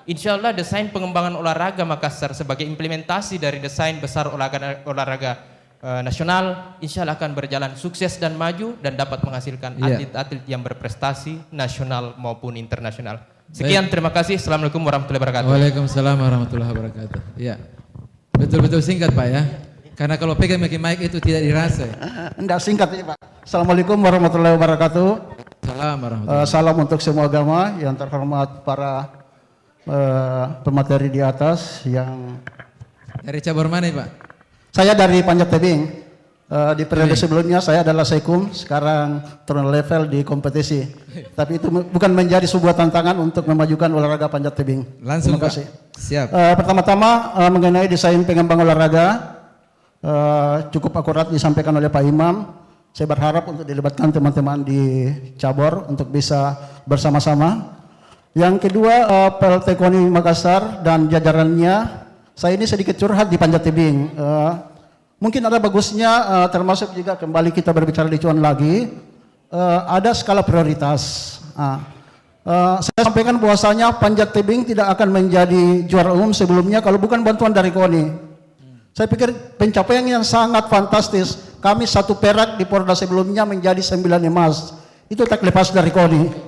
insya Allah desain pengembangan olahraga Makassar sebagai implementasi dari desain besar olahraga nasional, insya Allah akan berjalan sukses dan maju dan dapat menghasilkan atlet-atlet yang berprestasi nasional maupun internasional. Sekian, terima kasih. Assalamualaikum warahmatullahi wabarakatuh. Waalaikumsalam warahmatullahi wabarakatuh. Iya, betul-betul singkat Pak ya. Karena kalau pegang mic itu tidak dirasa. Enggak singkat ini Pak. Assalamualaikum warahmatullahi wabarakatuh. Salam warahmatullahi. Salam untuk semua agama, yang terhormat para pemateri di atas yang Dari cabur mana Pak? saya dari Panjat Tebing. Di periode sebelumnya saya adalah sekum, sekarang turun level di kompetisi. Tapi itu bukan menjadi sebuah tantangan untuk memajukan olahraga panjat tebing. Langsung Terima Pak. kasih. Siap. Pertama-tama mengenai desain pengembang olahraga, cukup akurat disampaikan oleh Pak Imam. Saya berharap untuk dilibatkan teman-teman di cabur untuk bisa bersama-sama. Yang kedua, PLT KONI Makassar dan jajarannya, saya ini sedikit curhat di panjat tebing. Mungkin ada bagusnya, termasuk juga kembali kita berbicara di cuan lagi, ada skala prioritas. Saya sampaikan bahwasanya panjat tebing tidak akan menjadi juara umum sebelumnya kalau bukan bantuan dari KONI. Saya pikir pencapaian yang sangat fantastis. Kami 1 perak di Porda sebelumnya menjadi 9 emas. Itu tak lepas dari KONI.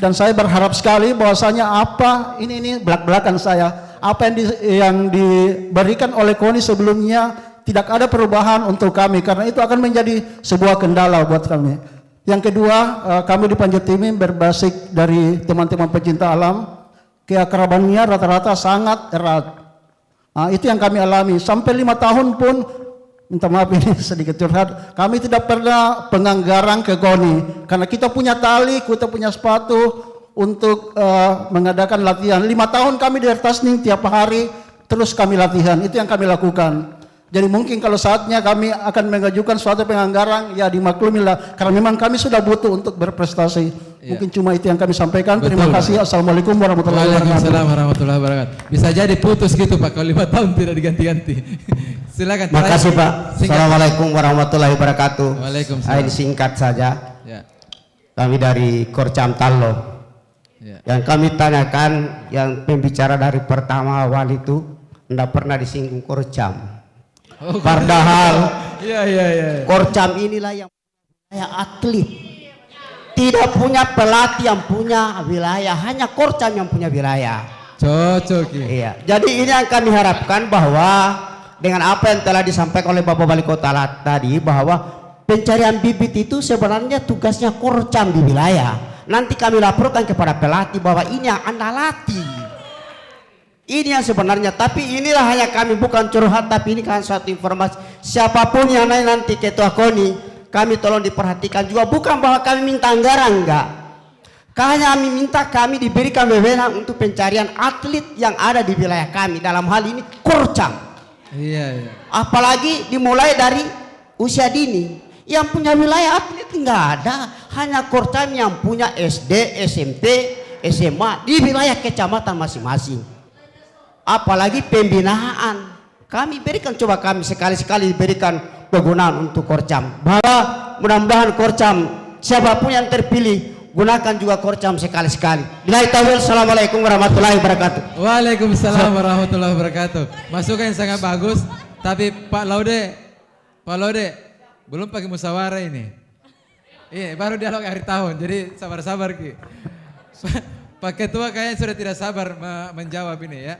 Dan saya berharap sekali bahwasanya apa ini belak-belakan saya. Apa yang diberikan oleh KONI sebelumnya tidak ada perubahan untuk kami karena itu akan menjadi sebuah kendala buat kami. Yang kedua, kami di panjat tebing berbasis dari teman-teman pecinta alam, keakrabannya rata-rata sangat erat. Itu yang kami alami. Sampai 5 tahun pun, minta maaf ini sedikit curhat, kami tidak pernah penganggaran ke KONI karena kita punya tali, kita punya sepatu untuk mengadakan latihan. 5 tahun kami di Ertasning tiap hari terus kami latihan. Itu yang kami lakukan. Jadi mungkin kalau saatnya kami akan mengajukan suatu penganggaran, ya dimaklumilah karena memang kami sudah butuh untuk berprestasi. Mungkin cuma itu yang kami sampaikan. Betul, terima kasih. Assalamualaikum warahmatullahi wabarakatuh. Waalaikumsalam warahmatullahi wabarakatuh. Bisa jadi putus gitu Pak kalau 5 tahun tidak diganti-ganti. Silakan. Makasih Pak. Assalamualaikum warahmatullahi wabarakatuh. Waalaikumsalam. Ini singkat saja. Ya. Kami dari Korcam Tallo. Ya. Yang kami tanyakan, yang pembicara dari pertama awal itu tidak pernah disinggung Korcam. Padahal Korcam inilah yang punya atlet, tidak punya pelatih yang punya wilayah, hanya Korcam yang punya wilayah. Cocok. Iya. Jadi ini yang kami harapkan bahwa dengan apa yang telah disampaikan oleh Bapak Wali Kota tadi, bahwa pencarian bibit itu sebenarnya tugasnya Korcam di wilayah. Nanti kami laporkan kepada pelatih bahwa ini yang Anda latih. Ini yang sebenarnya, tapi inilah hanya kami bukan curhat, tapi ini kan suatu informasi. Siapapun yang nanti ketua KONI, kami tolong diperhatikan juga, bukan bahwa kami minta anggaran, enggak. Hanya kami minta kami diberikan wewenang untuk pencarian atlet yang ada di wilayah kami, dalam hal ini Korcam. Iya. Apalagi dimulai dari usia dini. Yang punya wilayah atlet enggak ada, hanya Korcam yang punya SD, SMP, SMA di wilayah kecamatan masing-masing. Apalagi pembinaan kami berikan, coba kami sekali-sekali berikan kegunaan untuk Korcam, bahwa mudah-mudahan Korcam siapapun yang terpilih gunakan juga Korcam sekali-sekali. Billahi taufiq. Assalamualaikum warahmatullahi wabarakatuh. Waalaikumsalam warahmatullahi wabarakatuh. Masukan yang sangat bagus, tapi Pak Laude belum pakai musyawarah ini. Iya, baru dialog akhir tahun, jadi sabar-sabar Ki. Pak Ketua kayaknya sudah tidak sabar menjawab ini ya.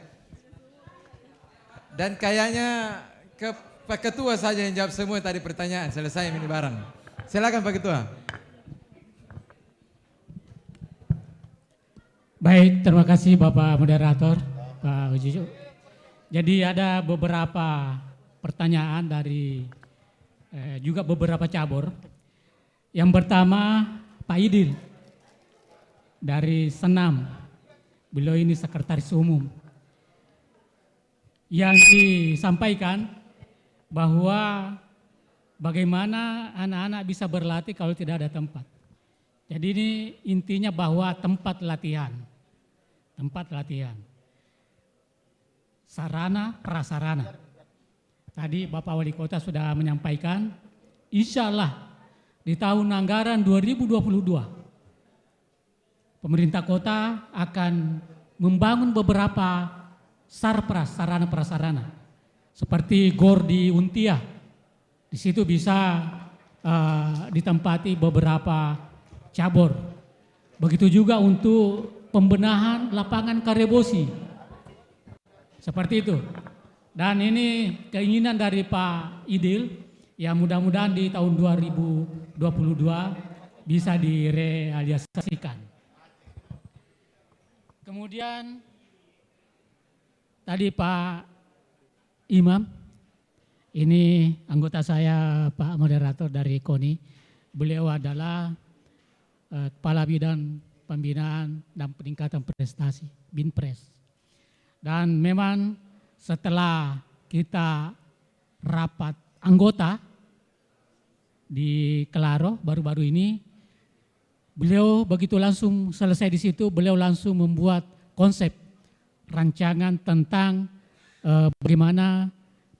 Dan kayaknya Pak Ketua saja yang jawab semua tadi pertanyaan, selesai ini bareng. Silakan Pak Ketua. Baik, terima kasih Bapak Moderator, Pak Ujijo. Jadi ada beberapa pertanyaan dari juga beberapa cabur. Yang pertama Pak Idil dari Senam, beliau ini sekretaris umum. Yang disampaikan bahwa bagaimana anak-anak bisa berlatih kalau tidak ada tempat. Jadi ini intinya bahwa tempat latihan, sarana prasarana. Tadi Bapak Wali Kota sudah menyampaikan, insya Allah di tahun anggaran 2022 pemerintah kota akan membangun beberapa sarana prasarana seperti GOR di Untia. Di situ bisa ditempati beberapa cabur. Begitu juga untuk pembenahan lapangan Karebosi. Seperti itu. Dan ini keinginan dari Pak Idil yang mudah-mudahan di tahun 2022 bisa direalisasikan. Kemudian tadi Pak Imam Ini anggota saya Pak Moderator dari KONI. Beliau adalah Kepala Bidang Pembinaan dan Peningkatan Prestasi, Binpres. Dan memang setelah kita rapat anggota di Kelaro baru-baru ini, beliau begitu langsung selesai di situ, beliau langsung membuat konsep rancangan tentang bagaimana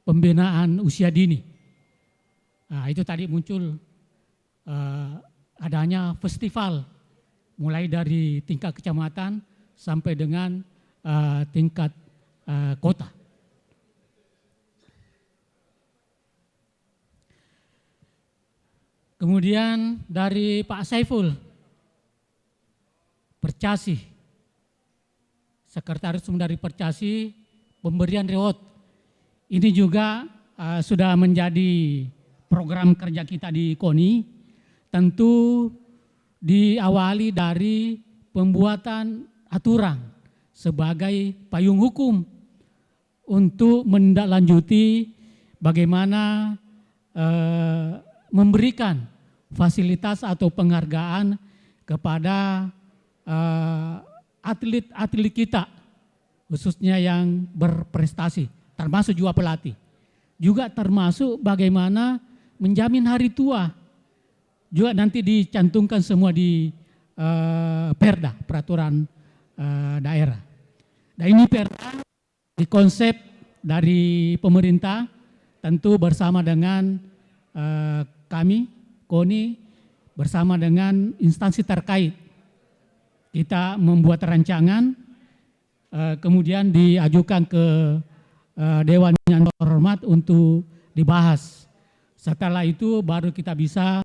pembinaan usia dini. Nah, itu tadi muncul adanya festival mulai dari tingkat kecamatan sampai dengan tingkat kota. Kemudian dari Pak Saiful Percasi, Sekretaris Umum dari Percasi, pemberian reward. Ini juga sudah menjadi program kerja kita di KONI. Tentu diawali dari pembuatan aturan sebagai payung hukum untuk menindaklanjuti bagaimana memberikan fasilitas atau penghargaan kepada atlet-atlet kita, khususnya yang berprestasi, termasuk juga pelatih. Juga termasuk bagaimana menjamin hari tua, juga nanti dicantumkan semua di Perda, peraturan daerah. Dan ini Perda dikonsep dari pemerintah, tentu bersama dengan kami, KONI, bersama dengan instansi terkait. Kita membuat rancangan, kemudian diajukan ke Dewan yang terhormat untuk dibahas. Setelah itu baru kita bisa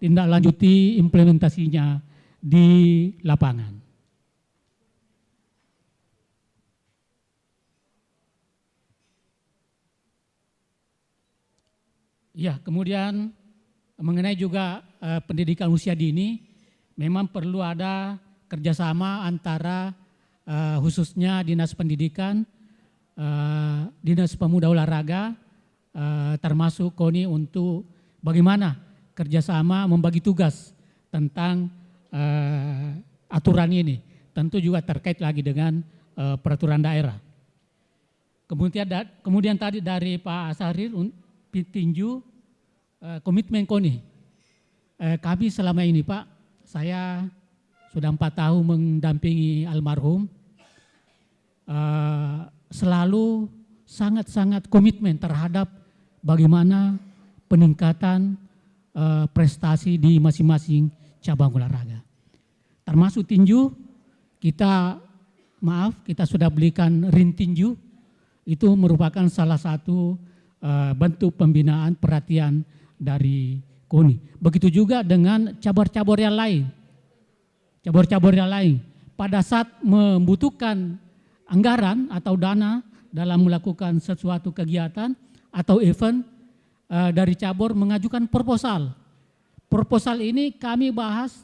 tindak lanjuti implementasinya di lapangan. Ya, kemudian mengenai juga pendidikan usia dini, memang perlu ada kerjasama antara khususnya Dinas Pendidikan, Dinas Pemuda Olahraga, termasuk KONI untuk bagaimana kerjasama membagi tugas tentang aturan ini. Tentu juga terkait lagi dengan peraturan daerah. Kemudian tadi dari Pak Asharir tinju komitmen KONI. Kami selama ini Pak, saya sudah 4 tahun mendampingi almarhum, selalu sangat-sangat komitmen terhadap bagaimana peningkatan prestasi di masing-masing cabang olahraga. Termasuk tinju, kita sudah belikan ring tinju, itu merupakan salah satu bentuk pembinaan perhatian dari KONI. Begitu juga dengan cabur-cabur yang lain. Cabur-cabur yang lain, pada saat membutuhkan anggaran atau dana dalam melakukan sesuatu kegiatan atau event, dari cabur mengajukan proposal. Proposal ini kami bahas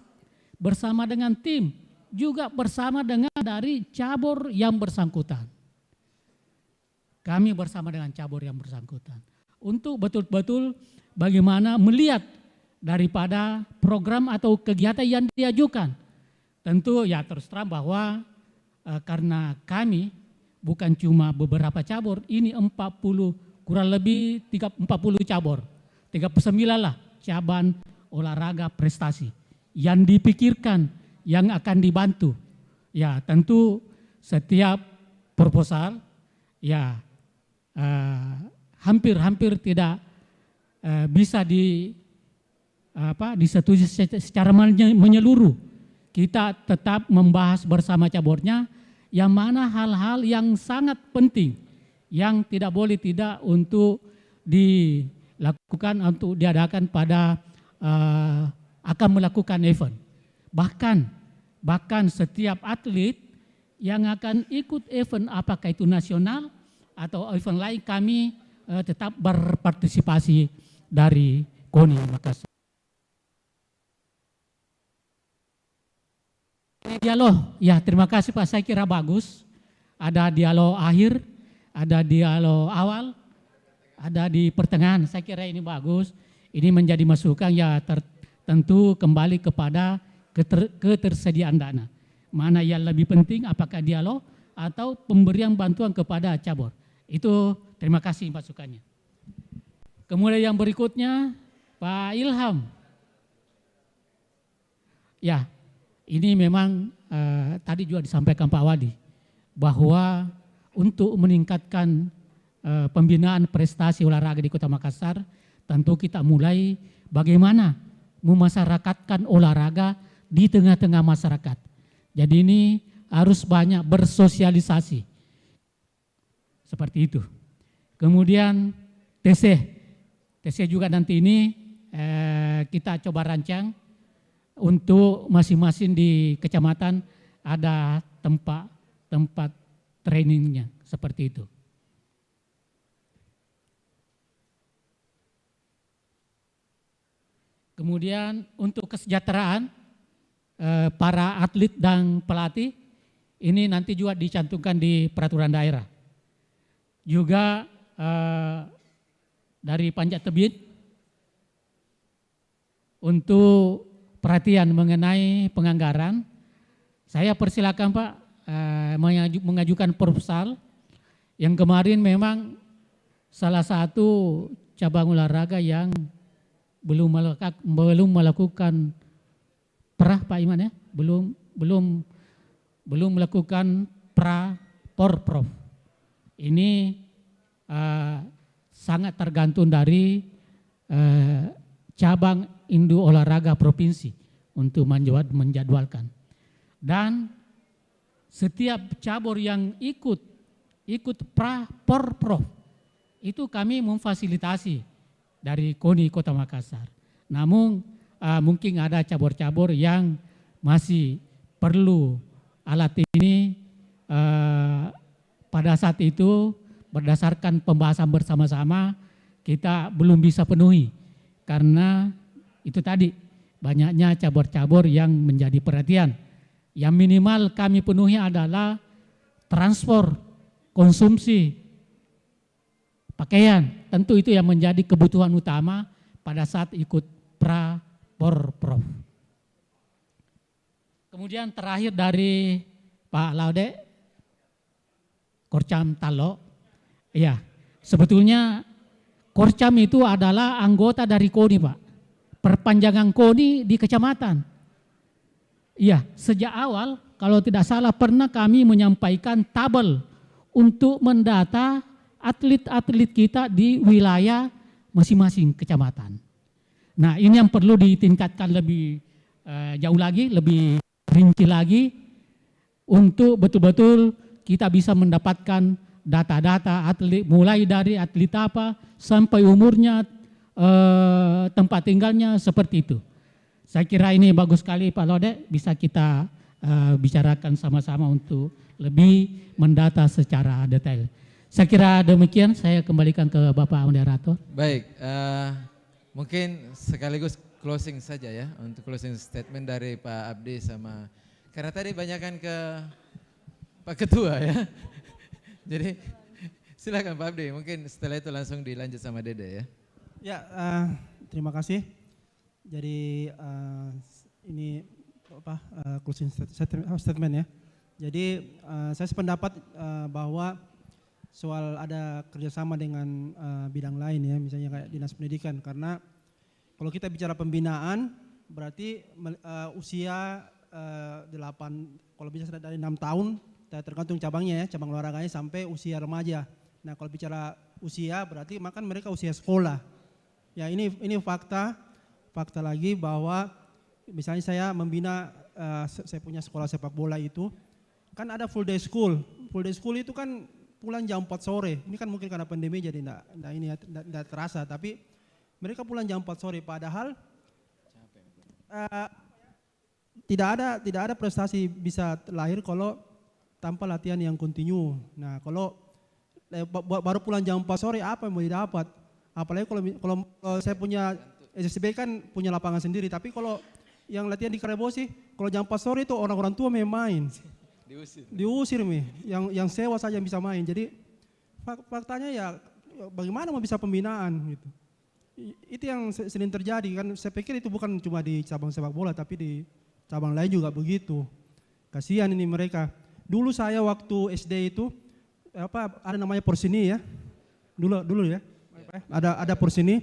bersama dengan tim, juga bersama dengan dari cabur yang bersangkutan. Kami bersama dengan cabur yang bersangkutan. Untuk betul-betul bagaimana melihat daripada program atau kegiatan yang diajukan. Tentu ya terus terang bahwa karena kami bukan cuma beberapa cabur, ini 40 kurang lebih 40 cabur, 39 lah cabang olahraga prestasi yang dipikirkan, yang akan dibantu. Ya tentu setiap proposal ya hampir tidak bisa disetujui secara menyeluruh. Kita tetap membahas bersama caburnya yang mana hal-hal yang sangat penting yang tidak boleh tidak untuk dilakukan, untuk diadakan pada akan melakukan event. Bahkan setiap atlet yang akan ikut event, apakah itu nasional atau event lain, kami tetap berpartisipasi dari KONI Makassar. Dialog, ya terima kasih Pak, saya kira bagus. Ada dialog akhir, ada dialog awal, ada di pertengahan. Saya kira ini bagus. Ini menjadi masukan ya tentu kembali kepada ketersediaan dana. Mana yang lebih penting, apakah dialog atau pemberian bantuan kepada cabur. Itu terima kasih masukannya. Kemudian yang berikutnya Pak Ilham. Ya, ini memang tadi juga disampaikan Pak Wadi bahwa untuk meningkatkan pembinaan prestasi olahraga di Kota Makassar, tentu kita mulai bagaimana memasyarakatkan olahraga di tengah-tengah masyarakat. Jadi ini harus banyak bersosialisasi. Seperti itu. Kemudian TC juga nanti ini kita coba rancang untuk masing-masing di kecamatan ada tempat trainingnya seperti itu. Kemudian untuk kesejahteraan para atlet dan pelatih ini nanti juga dicantumkan di peraturan daerah. Juga dari Panjat Tebing untuk perhatian mengenai penganggaran, saya persilakan Pak mengajukan proposal yang kemarin memang salah satu cabang olahraga yang belum melakukan Pak Iman ya, belum melakukan porprov. Ini sangat tergantung dari cabang induk olahraga provinsi untuk menjadwalkan. Dan setiap cabur yang ikut porprov itu kami memfasilitasi dari KONI Kota Makassar. Namun mungkin ada cabur-cabur yang masih perlu alat ini pada saat itu berdasarkan pembahasan bersama-sama kita belum bisa penuhi karena itu tadi banyaknya cabur-cabur yang menjadi perhatian. Yang minimal kami penuhi adalah transport, konsumsi, pakaian. Tentu itu yang menjadi kebutuhan utama pada saat ikut porprov. Kemudian terakhir dari Pak Laude, Korcam Talo. Ya, sebetulnya Korcam itu adalah anggota dari KONI Pak. Perpanjangan KONI di kecamatan. Iya, sejak awal kalau tidak salah pernah kami menyampaikan tabel untuk mendata atlet-atlet kita di wilayah masing-masing kecamatan. Nah ini yang perlu ditingkatkan lebih jauh lagi, lebih rinci lagi untuk betul-betul kita bisa mendapatkan data-data atlet mulai dari atlet apa sampai umurnya, tempat tinggalnya seperti itu. Saya kira ini bagus sekali Pak Lode, bisa kita bicarakan sama-sama untuk lebih mendata secara detail. Saya kira demikian, saya kembalikan ke Bapak Moderator. Baik, mungkin sekaligus closing saja ya, untuk closing statement dari Pak Abdi sama, karena tadi banyakkan ke Pak Ketua ya. Jadi silakan Pak Abdi, mungkin setelah itu langsung dilanjut sama Dede ya. Ya, terima kasih. Jadi ini closing statement ya. Jadi saya sependapat bahwa soal ada kerjasama dengan bidang lain ya, misalnya kayak dinas pendidikan, karena kalau kita bicara pembinaan berarti usia 8, kalau bisa dari 6 tahun, tergantung cabangnya ya, cabang olahraganya sampai usia remaja. Nah kalau bicara usia berarti makan mereka usia sekolah. Ya ini fakta lagi bahwa misalnya saya membina, saya punya sekolah sepak bola itu, kan ada full day school. Full day school itu kan pulang jam 4 sore. Ini kan mungkin karena pandemi jadi enggak terasa, tapi mereka pulang jam 4 sore padahal tidak ada prestasi bisa lahir kalau tanpa latihan yang kontinu. Nah, kalau baru pulang jam 4 sore apa yang mau didapat? Apalagi kalau saya punya SSB kan punya lapangan sendiri, tapi kalau yang latihan di Karebosi, kalau jam 4 sore itu orang-orang tua main. Diusir yang sewa saja yang bisa main. Jadi faktanya ya bagaimana mau bisa pembinaan gitu. Itu yang sering terjadi kan. Saya pikir itu bukan cuma di cabang sepak bola tapi di cabang lain juga begitu. Kasihan ini mereka. Dulu saya waktu SD itu ada namanya Porsini ya. Dulu ya. Ada Porsini.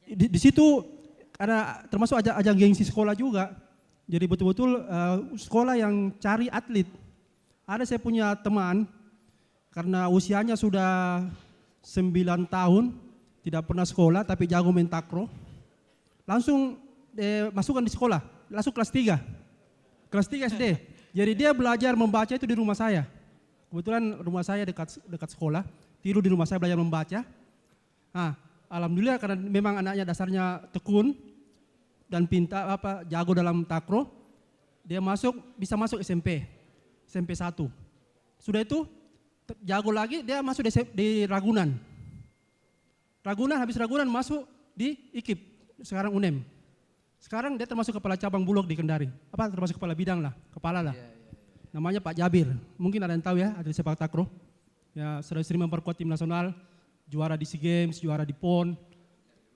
Di situ ada termasuk ajang gengsi sekolah juga. Jadi betul-betul sekolah yang cari atlet. Ada saya punya teman karena usianya sudah 9 tahun, tidak pernah sekolah tapi jago main takraw. Langsung masukkan di sekolah, langsung kelas 3. Kelas 3 SD. Jadi dia belajar membaca itu di rumah saya. Kebetulan rumah saya dekat sekolah, tidur di rumah saya belajar membaca. Nah, alhamdulillah karena memang anaknya dasarnya tekun dan pintar jago dalam takraw, dia bisa masuk SMP 1. Sudah itu jago lagi dia masuk di Ragunan. Habis Ragunan masuk di IKIP, sekarang UNEM. Sekarang dia termasuk kepala cabang Bulog di Kendari. Termasuk kepala bidang lah, kepala lah. Namanya Pak Jabir. Mungkin ada yang tahu ya, atlet sepak takraw. Ya, sering memperkuat tim nasional, juara di SEA Games, juara di PON.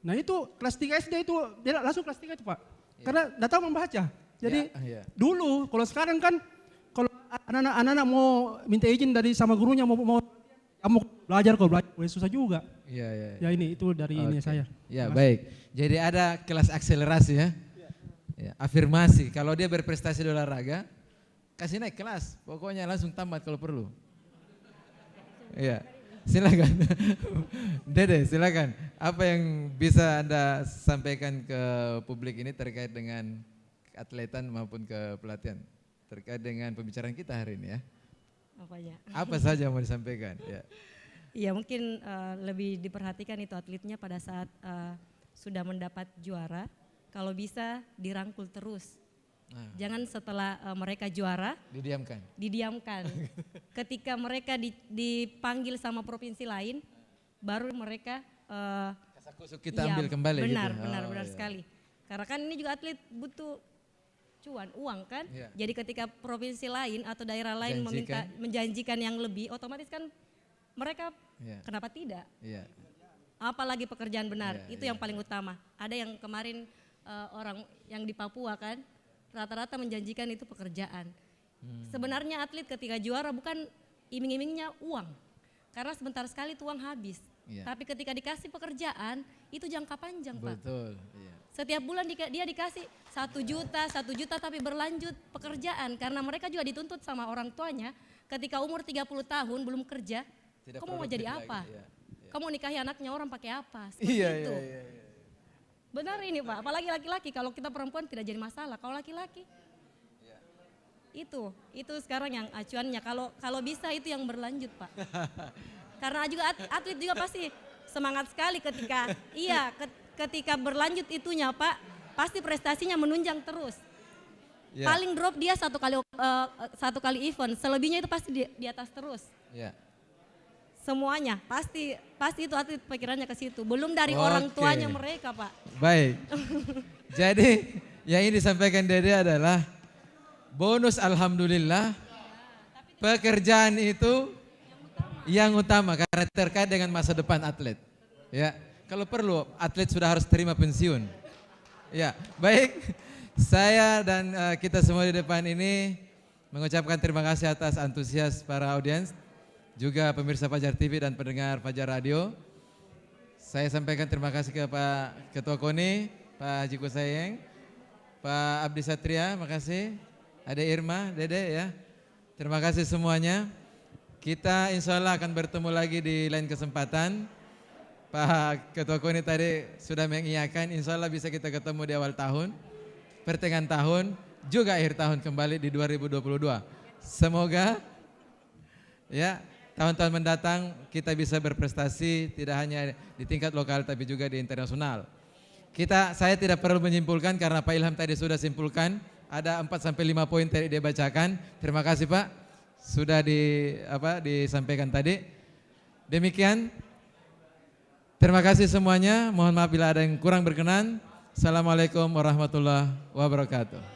Nah itu kelas 3 SD itu, dia langsung kelas 3 itu Pak. Karena udah tahu membaca. Jadi dulu, kalau sekarang kan, kalau anak-anak mau minta izin sama gurunya, mau belajar susah juga. Ya ini itu dari ini saya. Ya baik, jadi ada kelas akselerasi ya. Afirmasi, kalau dia berprestasi di olahraga, kasih naik kelas, pokoknya langsung tamat kalau perlu. Iya, silakan. Dede, silakan. Apa yang bisa Anda sampaikan ke publik ini terkait dengan atletan maupun ke pelatihan, terkait dengan pembicaraan kita hari ini ya? Apa saja mau disampaikan? Ya mungkin lebih diperhatikan itu atletnya pada saat sudah mendapat juara, kalau bisa dirangkul terus. Jangan setelah mereka juara didiamkan. Ketika mereka dipanggil sama provinsi lain, baru mereka kasakusuk kita ambil kembali. Benar sekali. Karena kan ini juga atlet butuh uang kan. Jadi ketika provinsi lain atau daerah lain menjanjikan yang lebih, otomatis kan mereka kenapa tidak? Apalagi pekerjaan benar, itu yang paling utama. Ada yang kemarin orang yang di Papua kan, rata-rata menjanjikan itu pekerjaan. Sebenarnya atlet ketika juara bukan iming-imingnya uang, karena sebentar sekali itu uang habis. Tapi ketika dikasih pekerjaan, itu jangka panjang Pak. Betul. Setiap bulan dia dikasih 1 juta tapi berlanjut pekerjaan. Karena mereka juga dituntut sama orang tuanya, ketika umur 30 tahun belum kerja, kamu mau jadi apa? Kamu nikahi anaknya orang pakai apa? Seperti itu. Benar ini Pak, apalagi laki-laki, kalau kita perempuan tidak jadi masalah, kalau laki-laki itu sekarang yang acuannya, kalau bisa itu yang berlanjut Pak. Karena juga atlet juga pasti semangat sekali ketika berlanjut itunya Pak, pasti prestasinya menunjang terus. Paling drop dia satu kali event, selebihnya itu pasti di atas terus. Semuanya pasti itu atlet pikirannya ke situ, belum dari orang tuanya mereka Pak. Baik. Jadi yang ini disampaikan Dede adalah bonus alhamdulillah, pekerjaan itu yang utama karena terkait dengan masa depan atlet. Ya, kalau perlu atlet sudah harus terima pensiun. Ya, baik. Saya dan kita semua di depan ini mengucapkan terima kasih atas antusias para audiens, juga pemirsa Fajar TV dan pendengar Fajar Radio. Saya sampaikan terima kasih ke Pak Ketua KONI, Pak Haji Kusayeng, Pak Abdi Satria, makasih. Ada Irma, Dede ya. Terima kasih semuanya. Kita insya Allah akan bertemu lagi di lain kesempatan. Pak Ketua KONI tadi sudah mengiyakan, insya Allah bisa kita ketemu di awal tahun, pertengahan tahun, juga akhir tahun kembali di 2022. Semoga ya tahun-tahun mendatang kita bisa berprestasi tidak hanya di tingkat lokal tapi juga di internasional. Saya tidak perlu menyimpulkan karena Pak Ilham tadi sudah simpulkan, ada 4-5 poin tadi dia bacakan. Terima kasih Pak sudah disampaikan tadi. Demikian. Terima kasih semuanya. Mohon maaf bila ada yang kurang berkenan. Assalamualaikum warahmatullahi wabarakatuh.